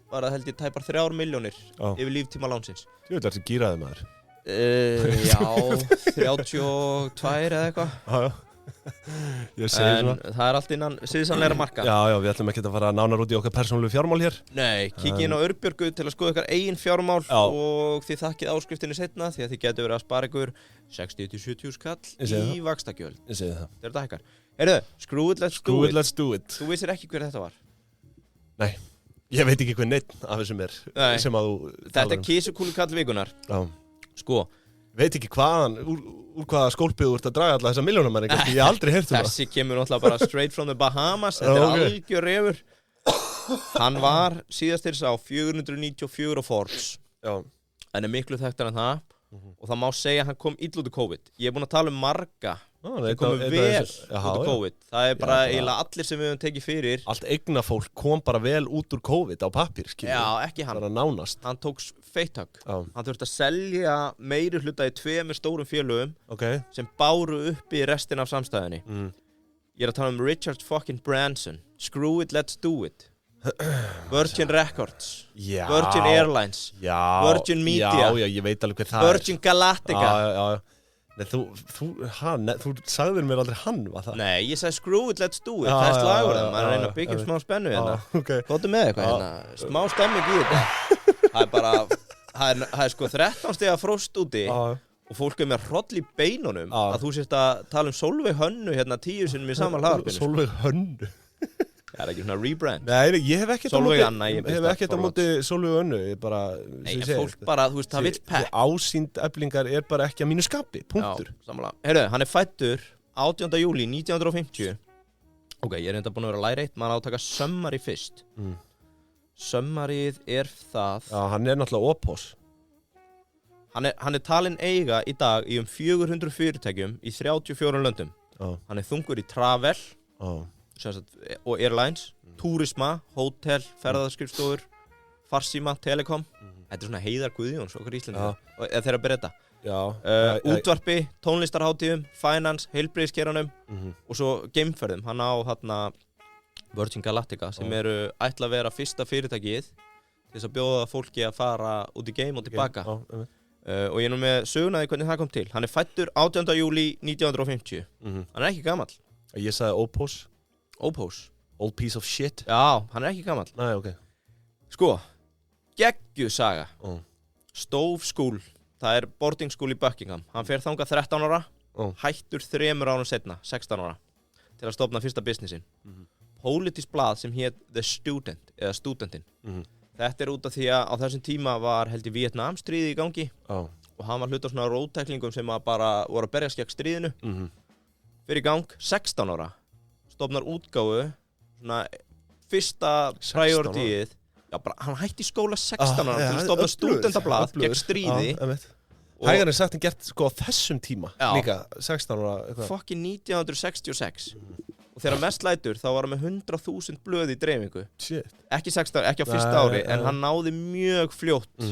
var það held ég tæpar 3 milljónir yfir líftíma lánsins. Ég veit að það gíraði maður. Já, 32 eða eitthvað. En það er allt innan siðsamlegra marka. Já, við ætlum ekki að fara nánar út í okkar persónulegu fjármál hér. Nei, kikið inn á Örbjörgu til að skoða ykkar eigin fjármál og þið þakkið áskriftinni seinna því að þið getur verið að spara ykkur 60-70 skall í vaxtagjöld. Ég segi það. Þetta hækkar. Heyrðu, Screw It, Let's Do It. Þú vissir ekki hver þetta var? Nei, ég veit ekki hver neitt af þessum er sem að þú Þetta er kísukúlukall vikunar. Sko, veit ekki hvaðan, úr hvaða skólpið þú ert að draga alla þessa milljónum, ég hef aldrei heyrt það. Þessi kemur náttúrulega bara straight from the Bahamas, þetta er algjör refur. Hann var síðastir á 494 á Forbes. En er miklu þekktar en það og það má segja að hann kom illa út úr COVID. Ég er búinn að tala um marga sem komu vel út úr COVID. Það er bara eiginlega allir sem við höfum tekið fyrir. Allt eignafólk kom bara vel út úr COVID á pappír, skilur. Já, ekki hann. Bara nánast. Hann tók feithögg. Hann þurfti að selja meiri hluta í 2 stórum félögum sem báru upp í restin af samstæðinni. Ég er að tala um Richard fucking Branson. Screw It, Let's Do It. Virgin Records, Virgin Airlines, Virgin Media, ég veit alveg hver það er. Virgin Galactica. Nei, þú sagðir mér aldrei hann, var það? Nei, ég sagði Screw It, Let's Do It. Það er slagurinn, maður er að reyna að byggja smá spennu hérna. Góttu með eitthvað hérna, smá stemming í þetta. Það er bara, það er sko 13 stiga frost úti og fólk er með hroll í beinunum að þú sést að tala um Solveig Hönnu hérna 10 sinnum í sama hlaðvarpinu. Solveig Hönnu? Það er ekki svona rebrand. Nei, ég hef ekkert á móti Solveig Hönnu, ég bara... Nei, fólk bara, þú veist, það vill pepp. Ásýnd Eflingar er bara ekki að mínu skapi, punktur. Já, samanlega. Heyrðu, hann er fæddur 18. júlí 1950 Ok, ég enda búin að vera að læra eitt, maður á að taka summary fyrst. Summaryð það... Já, hann náttúrulega opos. Hann talinn eiga í dag í 400 fyrirtækjum í 34 löndum. Hann þungur í travel og airlines, túrisma, hótel, ferðaskrifstofur, farsíma, telekom. Þetta svona Heiðar Guðjóns okkur Íslendingar, eða þeirra Breta. Útvarpi, tónlistarhátíðum, finance, heilbrigðisgeiranum og svo geimferðum. Hann á Virgin Galactica sem eru ætla að vera fyrsta fyrirtækið til þess að bjóða fólki að fara út í geim og tilbaka. Og ég nú með sögunaði hvernig það kom til. Hann fæddur 18. júlí 1950. Hann ekki gamall. Ég sagði opos. Opos. Old piece of shit. Já, hann ekki gamall. Nei, ok. Sko, geggjuð saga. Stove School. Það boarding school í Buckingham. Hann fer þangað 13 ára, hættur 3 árum setna, 16 ára, til að stofna fyrsta businessin. Pólitískt blað sem hét The Student, eða Studentinn. Þetta út af því að á þessum tíma var held í Vietnamstríði í gangi og hann var hluti á svona róttæklingum sem bara voru að berjast gegn stríðinu. Fyrir í gang, 16 ára, stofnar útgáfu, svona fyrsta priorityið. Já, bara, hann hætti í skóla 16 ára til að stofna stúdentablað gegn stríði. Hægari sagt en gert sko á þessum tíma, líka 16 ára. Fucking 1966. Og þegar mest lætur þá var hann með 100.000 blöð í dreifingu. Shit. Ekki 16, ekki á fyrsta ári, en hann náði mjög fljótt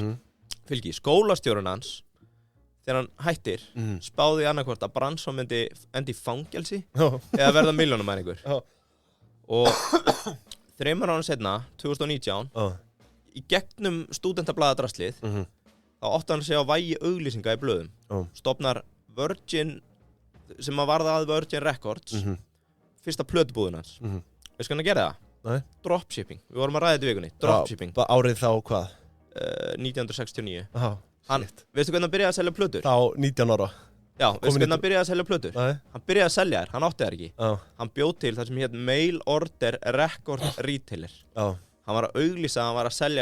fylgi. Skólastjórinn hans, þegar hann hættir, spáði annarkvort að Branson myndi endi í fangelsi eða verða milljónamæringur. Og 3 árum setna, 2019, í gegnum stúdentablaðadraslið, þá átti hann sig á vægi auglýsinga í blöðum. Stofnar Virgin, sem að varða að Virgin Records, fyrsta plötubúðun hans. Veistu hvernig að gera það? Nei. Dropshipping. Við vorum að ræða þetta í vikunni. Dropshipping. Árið þá hvað? 1969. Shit. Veistu hvernig hann byrjaði að selja plötur? Þá 19 ára. Já, veistu hvernig hann byrjaði að selja plötur? Nei. Hann byrjaði að selja þær, hann átti þær ekki. Hann bjóð til það sem hét Mail Order Record Retailer. Hann var að auglýsa að hann var að selja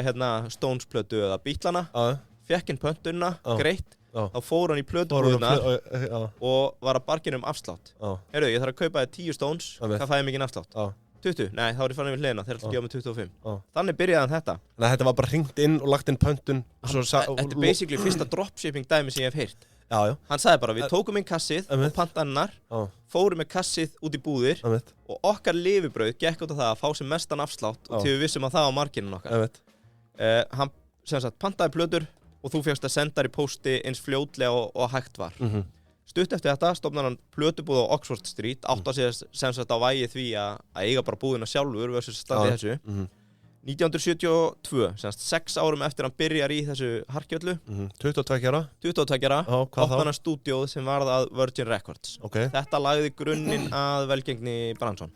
Stones plötu eða Beatlana. Fékk inn pöntunna, greitt. Þá fór hann í plötubúðunar og var að bargina afslátt. Heyrðu, ég þarf að kaupa þér 10 Stones, hvað fæði mikinn afslátt? 20? Nei, þá er ég fann yfir hliðina, þeir ætla að gefa mig 25. Þannig byrjaði hann þetta. Nei, þetta var bara hringt inn og lagt inn pöntun. Þetta basically fyrsta dropshipping dæmi sem ég hef heyrt. Hann sagði bara, við tókum inn kassið og pantannar, fórum með kassið út í búðir og okkar lifibrauð gekk út af það að fá sem mestan afslátt og til við vissum að það á marginum okkar. Hann sem sagt pantaði plötur og þú fékkst að senda þær í pósti eins fljótlega og hægt var. Stutt eftir þetta stofnar hann plötubúð á Oxford Street, átt að sér sem sagt á vægi því að eiga bara búðina sjálfur versus standi þessu. 1972, sem sagt 6 árum eftir hann byrjar í þessu harkjöllu. 22 ára? 22 ára, opnar hann stúdíóð sem varð að Virgin Records. Þetta lagði grunninn að velgengni Branson.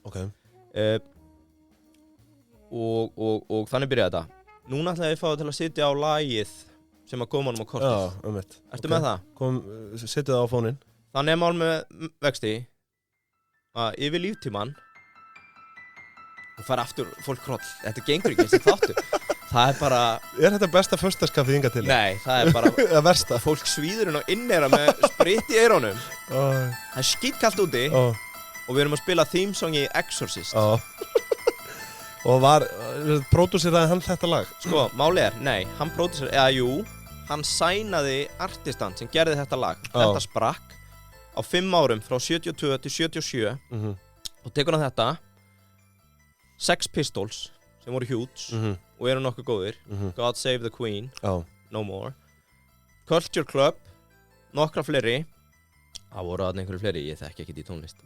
Og þannig byrjaði þetta. Núna ætla ég að fá það til að sitja á lagið sem að koma honum á kortið. Ertu með það? Settu það á fóninn. Þannig mál með vexti að yfir líftíman og fara aftur fólk kroll. Þetta gengur ekki eins og þáttur. Það bara... þetta besta föstaskafið hingað til? Nei, það bara... það versta. Fólk svíðurinn og innera með sprit í eyrunum. Það skítkallt úti og við erum að spila theme song í Exorcist. Og pródúseraði hann þetta lag? Sko, máli nei, hann pródúseraði, hann sænaði artistan sem gerði þetta lag. Þetta sprakk á 5 árum frá 72 til 77 og tekur hann þetta Sex Pistols sem voru huge og eru nokkuð góðir. God Save the Queen, No More, Culture Club, nokkra fleiri. Það voru aðeins einhverju fleiri, ég þekki ekki í tónlist.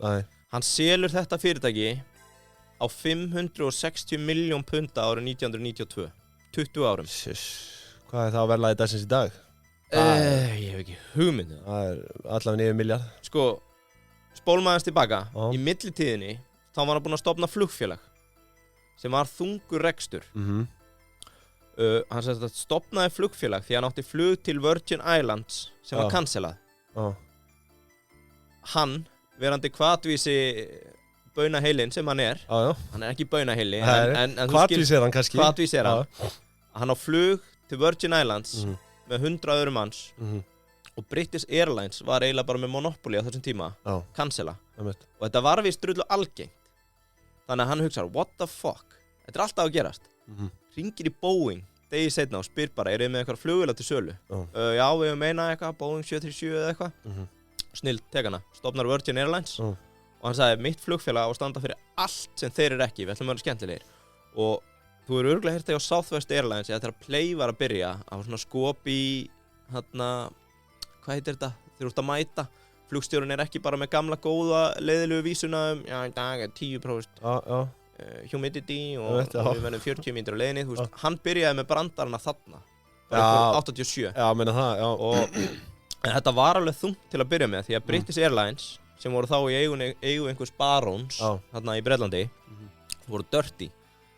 Hann selur þetta fyrirtæki á 560 milljón punta árið 1992, 20 árum. Hvað það að verðlaði dagsins í dag? Ég hef ekki hugmynd. Það allavega 9 miljard. Sko, spólum aðeins tilbaka. Í millitíðinni, þá var hann búinn að stofna flugfélag sem var þungur rekstur. Hann sagði að stofnaði flugfélag því hann átti flug til Virgin Islands sem var cancelað. Hann, verandi hvatvísi baunaheilin sem hann hann ekki baunaheili en hvatvís hann kannski hvatvís hann á flug til Virgin Islands með 100 öðrum manns og British Airlines var eiginlega bara með monopoli á þessum tíma cancela og þetta var vist drullu algengt Þannig að hann hugsar, what the fuck? Þetta alltaf að gerast. Hringir í Boeing degi seinna og spyr bara, eru þið með eitthvað flugvélar til sölu? Já, við meina eitthvað, Boeing 737 eða eitthvað. Snill, tek hana, stofnar Virgin Airlines. Og hann sagði, mitt flugfélag á að standa fyrir allt sem þeir eru ekki, við ætlum að vera skemmtilegir. Og þú eru örugglega heyrt þegar á Southwest Airlines, eða þegar Play var að byrja, að var svona skop í, hvað heitir þetta? Þeir eru út að mæta. Flugstjórinn ekki bara með gamla góða leiðilegu vísuna já, í dag 10% humidity og við verðum 40 mínútur á leiðinni, þú veist, hann byrjaði með brandarana þarna, 87. Já, meina það, já. En þetta var alveg þungt til að byrja með, því að British Airlines, sem voru þá í eigu einhvers baróns, þarna í Bretlandi, voru dirty.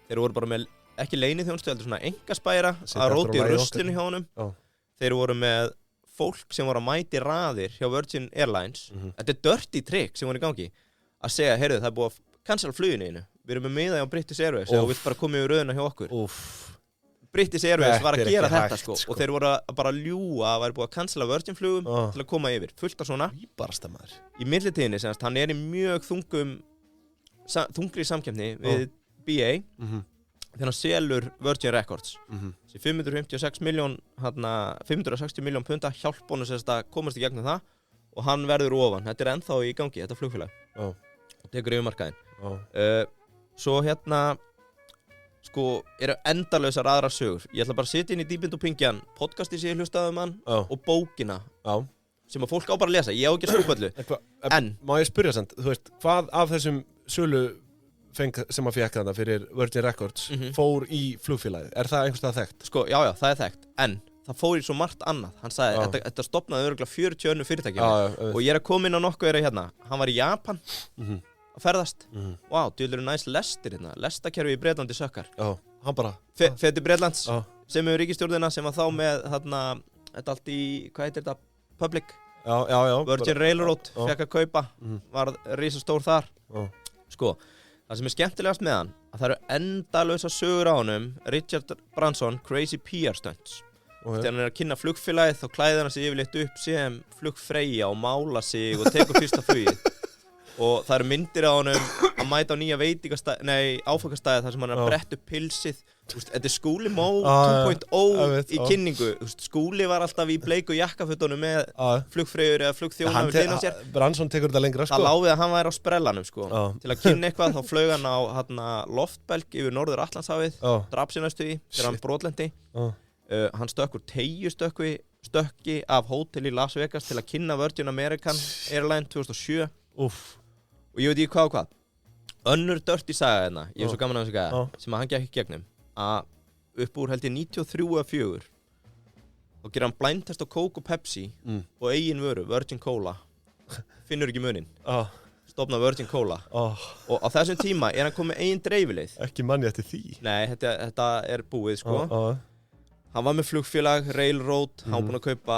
Þeir voru bara með, ekki leyniþjónustu, heldur svona engaspæra, að róti í ruslinu hjá honum. Þeir voru með fólk sem voru að mæti raðir hjá Virgin Airlines. Þetta dirty trick sem voru í gangi, að segja, heyrðu, það búið að cancela fluginu einu. Við erum með miða á British Airways og vilt bara koma yfir röðuna hjá okkur. British Airways var að gera þetta sko. Og þeir voru að bara ljúga að væri búið að cancela Virgin flugum til að koma yfir. Fullt af svona. Í millitíðinni semst, hann í mjög þungri samkeppni við BA þegar hann selur Virgin Records. 560 miljón punda hjálp honum semst að komast í gegnum það og hann verður ofan. Þetta ennþá í gangi, þetta flugfélag. Og tekur yfir markaðinn. Svo sko, eru endalausar aðrar sögur. Ég ætla bara að sitja inn í Dýpind og Pingjan podcasti sem ég hlustaði hann og bókina sem að fólk á bara að lesa. Ég á ekki að skúpa öllu. En má ég spyrja samt, þú veist, hvað af þessum sölufeng sem að fekk þarna fyrir Virgin Records fór í flugfélagið? Er það einhvers staðar þekkt? Sko, já, það er þekkt. En það fór í svo margt annað. Hann sagði, þetta stofnaði örugglega 40 önnur fyrirtækjum. Og ég að koma inn á nokkuð hérna. Hann var í Japan. Að ferðast. Vá, djúlur næs lestir hérna. Lestakerfi í Bretlandi sökkar. Hann bara. Feti Bretlands, sem hefur ríkisstjórnina, sem var þá með þarna, þetta allt í, hvað heitir þetta? Public. Já. Virgin Railroad, fekk að kaupa, var risastór þar. Sko, það sem skemmtilegast með hann, að það eru endalausar sögur á honum, Richard Branson, Crazy PR Stunts. Þegar hann að kynna flugfélagið, þá klæðir hann sig yfirleitt upp sem flugfreyja og mála sig og tekur fyrsta flugið. Og það eru myndir á honum að mæta á nýja áfangastæði þar sem hann að bretta upp pilsið. Þetta Skúli Mó 2.0 í kynningu. Skúli var alltaf í bleiku jakkafötunum með flugfreyjur eða flugþjóna við hliðina á sér. Branson tekur þetta lengra sko. Það lá við að hann væri á sprellanum sko. Til að kynna eitthvað þá flaug hann á loftbelg yfir Norður Atlantshafið, drap sér næstu í þegar hann brotlendi. Hann stökk úr stökki af hótel í Las Vegas til að kynna Virgin American Airlines 2007. Og ég veit ekki hvað. Önnur dirty saga hérna, ég svo gaman að þessu gæða, sem að hann gekk í gegnum, að upp úr held ég 93 eða 4, þá gerir hann blindtest á Coke og Pepsi og eigin vöru, Virgin Cola, finnur ekki muninn, stofna Virgin Cola. Og á þessum tíma hann komið eigin dreifileið. Ekki manni eftir því. Nei, þetta búið sko. Hann var með flugfélag, Railroad, hann var búinn að kaupa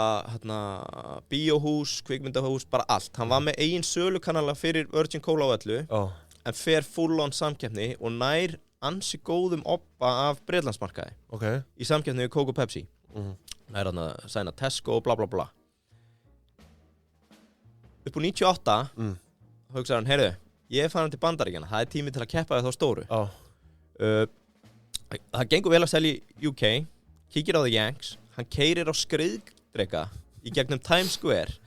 bíóhús, kvikmyndahús, bara allt. Hann var með eigin sölukanala fyrir Virgin Cola og öllu, en fer full-on samkeppni og nær ansi góðum oppa af Bretlandsmarkaði í samkeppni við Coke og Pepsi. Nær hann að sæna Tesco og bla bla bla. Upp úr 98 hugsaði hann, heyrðu, ég fann hann til Bandaríkjanna, það tími til að keppa við þá stóru. Það gengur vel að selja í UK. Kíkir á The Yanks, hann keyrir á skriðdreka í gegnum Times Square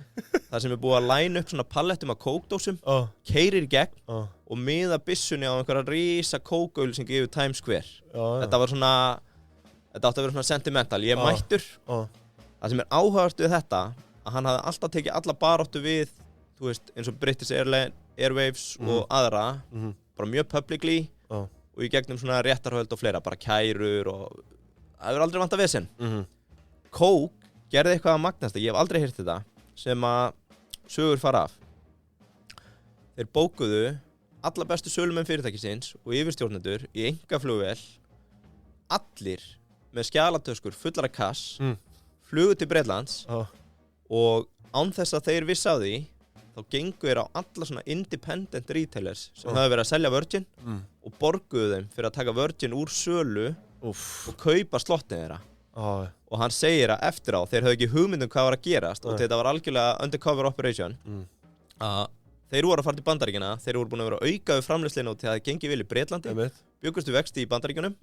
þar sem búið að line upp svona pallettum af kókdósum, keyrir í gegn og miða byssunni á einhverja risa kókauglýsingu yfir Times Square. Þetta átti að vera svona sentimental, ég mættur. Það sem áhugavert við þetta, að hann hafði alltaf tekið alla baráttu við, þú veist, eins og British Airways og aðra, bara mjög publicly og í gegnum svona réttarhöld og fleira, bara kærur og það hefur aldrei vantað vesen. Coke gerði eitthvað að magnasta, ég hef aldrei heyrt þetta, sem að sögur fara af. Þeir bókuðu alla bestu sölumenn fyrirtækisins og yfirstjórnendur í einkaflugvél, allir með skjalatöskur fullar af kass, flugu til Bretlands og án þess að þeir vissi á því, þá gengu þeir á alla svona independent retailers sem hafa verið að selja Virgin og borguðu þeim fyrir að taka Virgin úr sölu og kaupa slottið þeirra. Og hann segir að eftir á, þeir höfðu ekki hugmynd hvað var að gerast og þetta var algjörlega undercover operation, að þeir voru að fara til Bandaríkjanna, þeir voru búin að vera auka við framleiðsluna og til að það gengi vel í Bretlandi, bjuggustu vexti í Bandaríkjunum,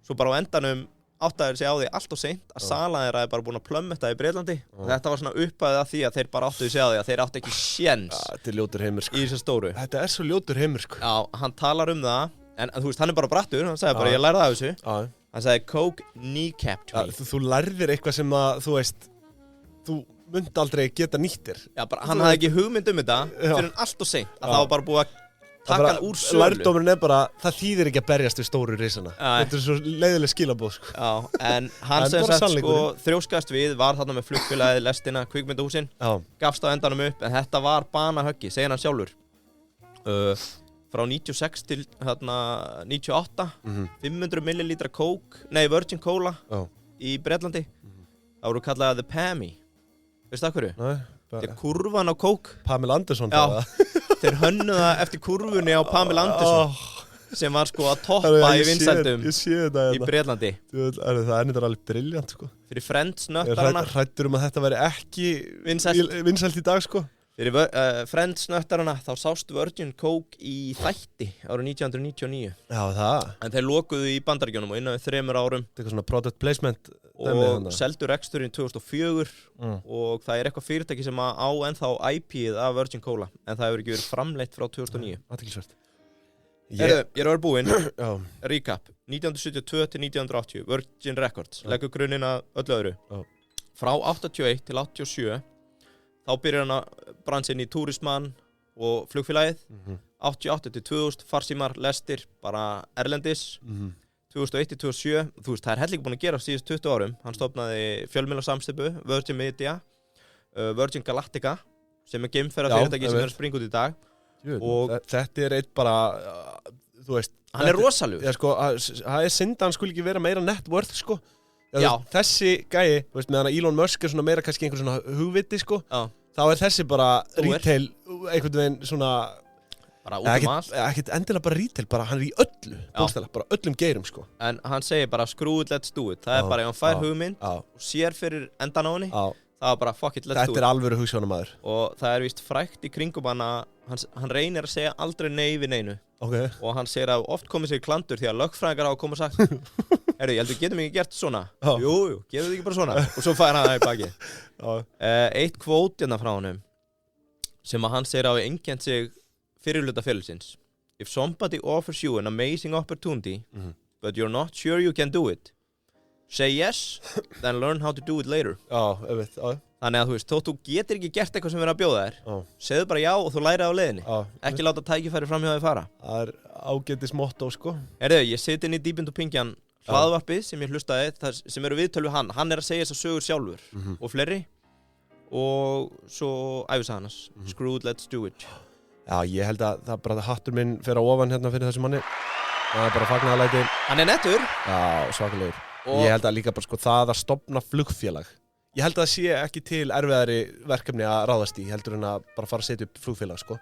svo bara á endanum áttaður sig á því allt og seint að sala þeirra bara búin að plömmetta í Bretlandi og þetta var svona upphæðið að því að þeir bara áttuðu sig á því að þeir áttu ekki séns þetta ljótur heimur, í þessu stóru. Þetta svo ljótur heimur, Já, hann talar það, en þú veist, hann bara brattur, hann sagði bara, ég lærði af þessu. Hann sagði, Coke kneecapped me. Þú lærðir eitthvað sem að, þú veist, þú munt aldrei geta nýttir. Já, bara, hann hafði ekki hugmynd þetta fyrir en allt og seint, að það var bara búið að taka hann úr sölu. Lærdómurinn bara, það þýðir ekki að berjast við stóru risana. Þetta svo leiðileg skilabóð, sko. Já, en hann sem sagt, sko, þrjóskast við, var þarna með flugfélagið, lestina, kvikmyndahúsin, gafst á endanum upp, en þetta var banahöggi, segir hann sjálfur. Frá 96 til 98, 500 millilítra Coke, Virgin Cola í Bretlandi. Það voru kallaði The Pammy. Veistu það hverju? Nei. Þetta kurvan á Coke. Pamela Anderson. Já, þeir hönnuðu það eftir kurvunni á Pamela Anderson. Sem var sko að toppa í vinsældum í Bretlandi. Það er alveg brilljant, sko. Fyrir Friends nöttarana. Ég hræddur að þetta væri ekki vinsælt í dag, sko. Fyrir Friends nöttarana þá sást Virgin Coke í þætti árið 1999. Já, það. En þeir lokuðu í Bandaríkjunum og innan við 3 árum. Þetta er eitthvað svona product placement. Og seldu reksturinn 2004 og það er eitthvað fyrirtæki sem á ennþá IP-ið af Virgin Cola en það hefur ekki verið framleitt frá 2009. Athyglisvert. Ég er að vera búinn. Recap. 1972 til 1980 Virgin Records leggur grunninn að öllu öðru. Frá 81 til 87 þá byrjar hann að bransinn í túrismann og flugfélagið. 88 til 2000 farsímar, lestir, bara erlendis. 2001 til 2007, þú veist, það er hellingi búin að gera síðust 20 árum. Hann stofnaði fjölmiðlasamsteypu, Virgin Media, Virgin Galactica, sem er geimferðafyrirtæki sem er að springa út í dag. Og þetta er eitt bara, þú veist... Hann er rosalegur. Já, sko, það er synd að hann skuli ekki vera meira net worth, sko. Já. Þessi gæi, þú veist, meðan Elon Musk er svona meira kannski einhver svona hugviti, sko. Já. Þá er þessi bara retail, einhvern veginn svona... Bara út allt. Ekkert endilega bara retail, bara hann er í öllu, bókstaflega, bara öllum geirum, sko. En hann segir bara screw it, let's do it. Það er bara ef hann fær hugmynd og sér fyrir endan á henni, það er bara fuck it, let's do it. Þetta er alvöru hugsjónamaður. Og það er víst frægt í kringum hann reynir að segja aldrei nei við neinu. Og hann segir að oft komið sér klandur því að lögfræðingar hafa komið og sagt Herru, ég heldur getum ekki gert svona. Jú, getum þið ekki bara svona. Og svo fær hann það í baki. Eitt kvót hérna frá honum sem að hann segir að hafi einkennt sig fyrirhluta félagsins. If somebody offers you an amazing opportunity, but you're not sure you can do it, say yes, then learn how to do it later. Þannig að þú veist, þótt þú getur ekki gert eitthvað sem verður að bjóða þér, segðu bara já og þú læri á leiðinni. Ekki láta tækifæri fram hjá þig fara. Það er ágætis motto, sko. Ég sit inn í Deep Into Pingjan hlaðvarpið sem ég hlustaði, sem eru viðtöl við hann. Hann er að segja þessar sögur sjálfur og fleiri. Og svo æfisaga hans. Screw it, let's do it. Já, ég held að það bara hattur minn fer á ofan hérna fyrir þessu manni. Það er bara fagnaðarlæti. Hann er nettur. Já, svakalegur. Ég held að líka bara sko það að stofna flugfélag. Ég held að það sé ekki til erfiðari verkefni að ráðast í, heldur en að bara fara að setja upp flugfélag, sko.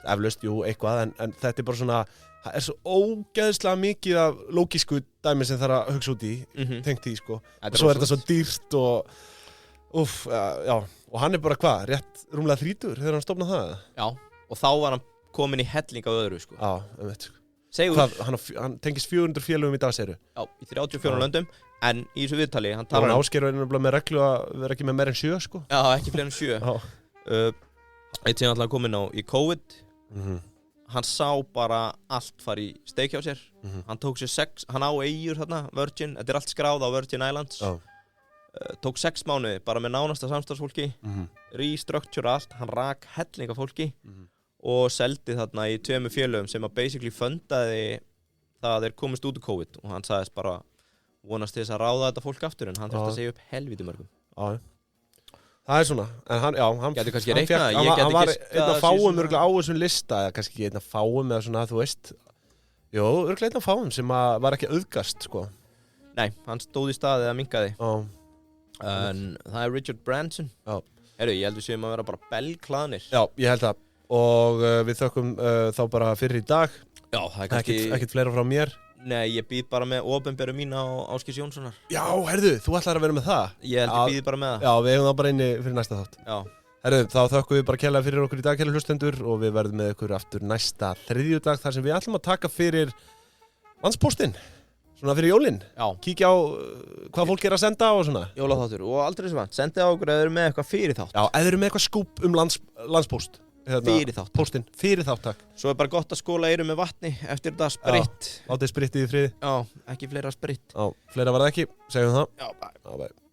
Eflaust, jú, eitthvað, en þetta er bara svona, það er svo ógeðslega mikið af lógísku dæmi sem þarf að hugsa út í, tengt í, sko. Og svo er þetta svo dýrt og, já, og hann er bara hvað, rétt rúmlega 30 þegar hann stofnað það? Já, og þá var hann komin í helling á öðru, sko. Já, veit, sko. Segur. Hann tengist 400 félögum í dag, segirðu? Já, í 34 löndum, en í þessu viðtali, hann talar hann Ásgeir var með reglu að vera ekki með meira en 7, sko. Já, ekki fleiri en 7. Eitt sem alltaf kom inn á í COVID, hann sá bara allt fara í steik hjá sér. Hann tók sér 6, hann á eyjur þarna, Virgin, þetta er allt skráð á Virgin Islands. Tók 6 mánuði bara með nánasta samstarfsfólki, restructure allt, hann rak helling af fólki. Og seldi þarna í 2 félögum sem að basically fundaði það að þeir komist út úr COVID og hann sagðist bara vonast til þess að ráða þetta fólk aftur en hann þurfti að segja upp helvíti mörgum. Já. Það er svona, en hann gæti kannski reiknað, hann var einn af fáum örgulega á þessum lista, eða kannski ekki einn af fáum eða svona, þú veist. Jú, örgulega einn af fáum sem var ekki auðgast, sko. Nei, hann stóð í staðið að minnkaði. En það er Richard Branson. Herru, ég held við séum að vera bara belgklaðnir. Já, ég held það. Og við þökkum þá bara fyrir í dag. Já, það er kannski... Ekkert fleira frá mér. Nei, ég býð bara með opinberu mína á Ásgeirs Jónssonar. Já, herðu, þú ætlar að vera með það? Ég held ég býð bara með það. Já, við hefum það bara inni fyrir næsta þátt. Já. Herru, þá þökkum við bara kærlega fyrir okkur í dag, kæru hlustendur, og við verðum með ykkur aftur næsta þriðjudag þar sem við ætlum að taka fyrir Landspóstinn, svona fyrir jólin. Já. Kíkja á hvað fólk að senda og svona. Jólaþáttur og aldrei sem vant, sendið á okkur ef þið eru með eitthvað fyrir þátt. Já, ef þið eru með eitthvað skúp Landspóst. Fyrir þátt. Póstinn, fyrir þátt, takk. Svo bara gott að skóla eyru með vatni eftir þetta spritt. Látið sprittið í friði. Já, ekki fleira spritt. Já, fleira var það ekki, segjum það. Já, bæ. Já, bæ.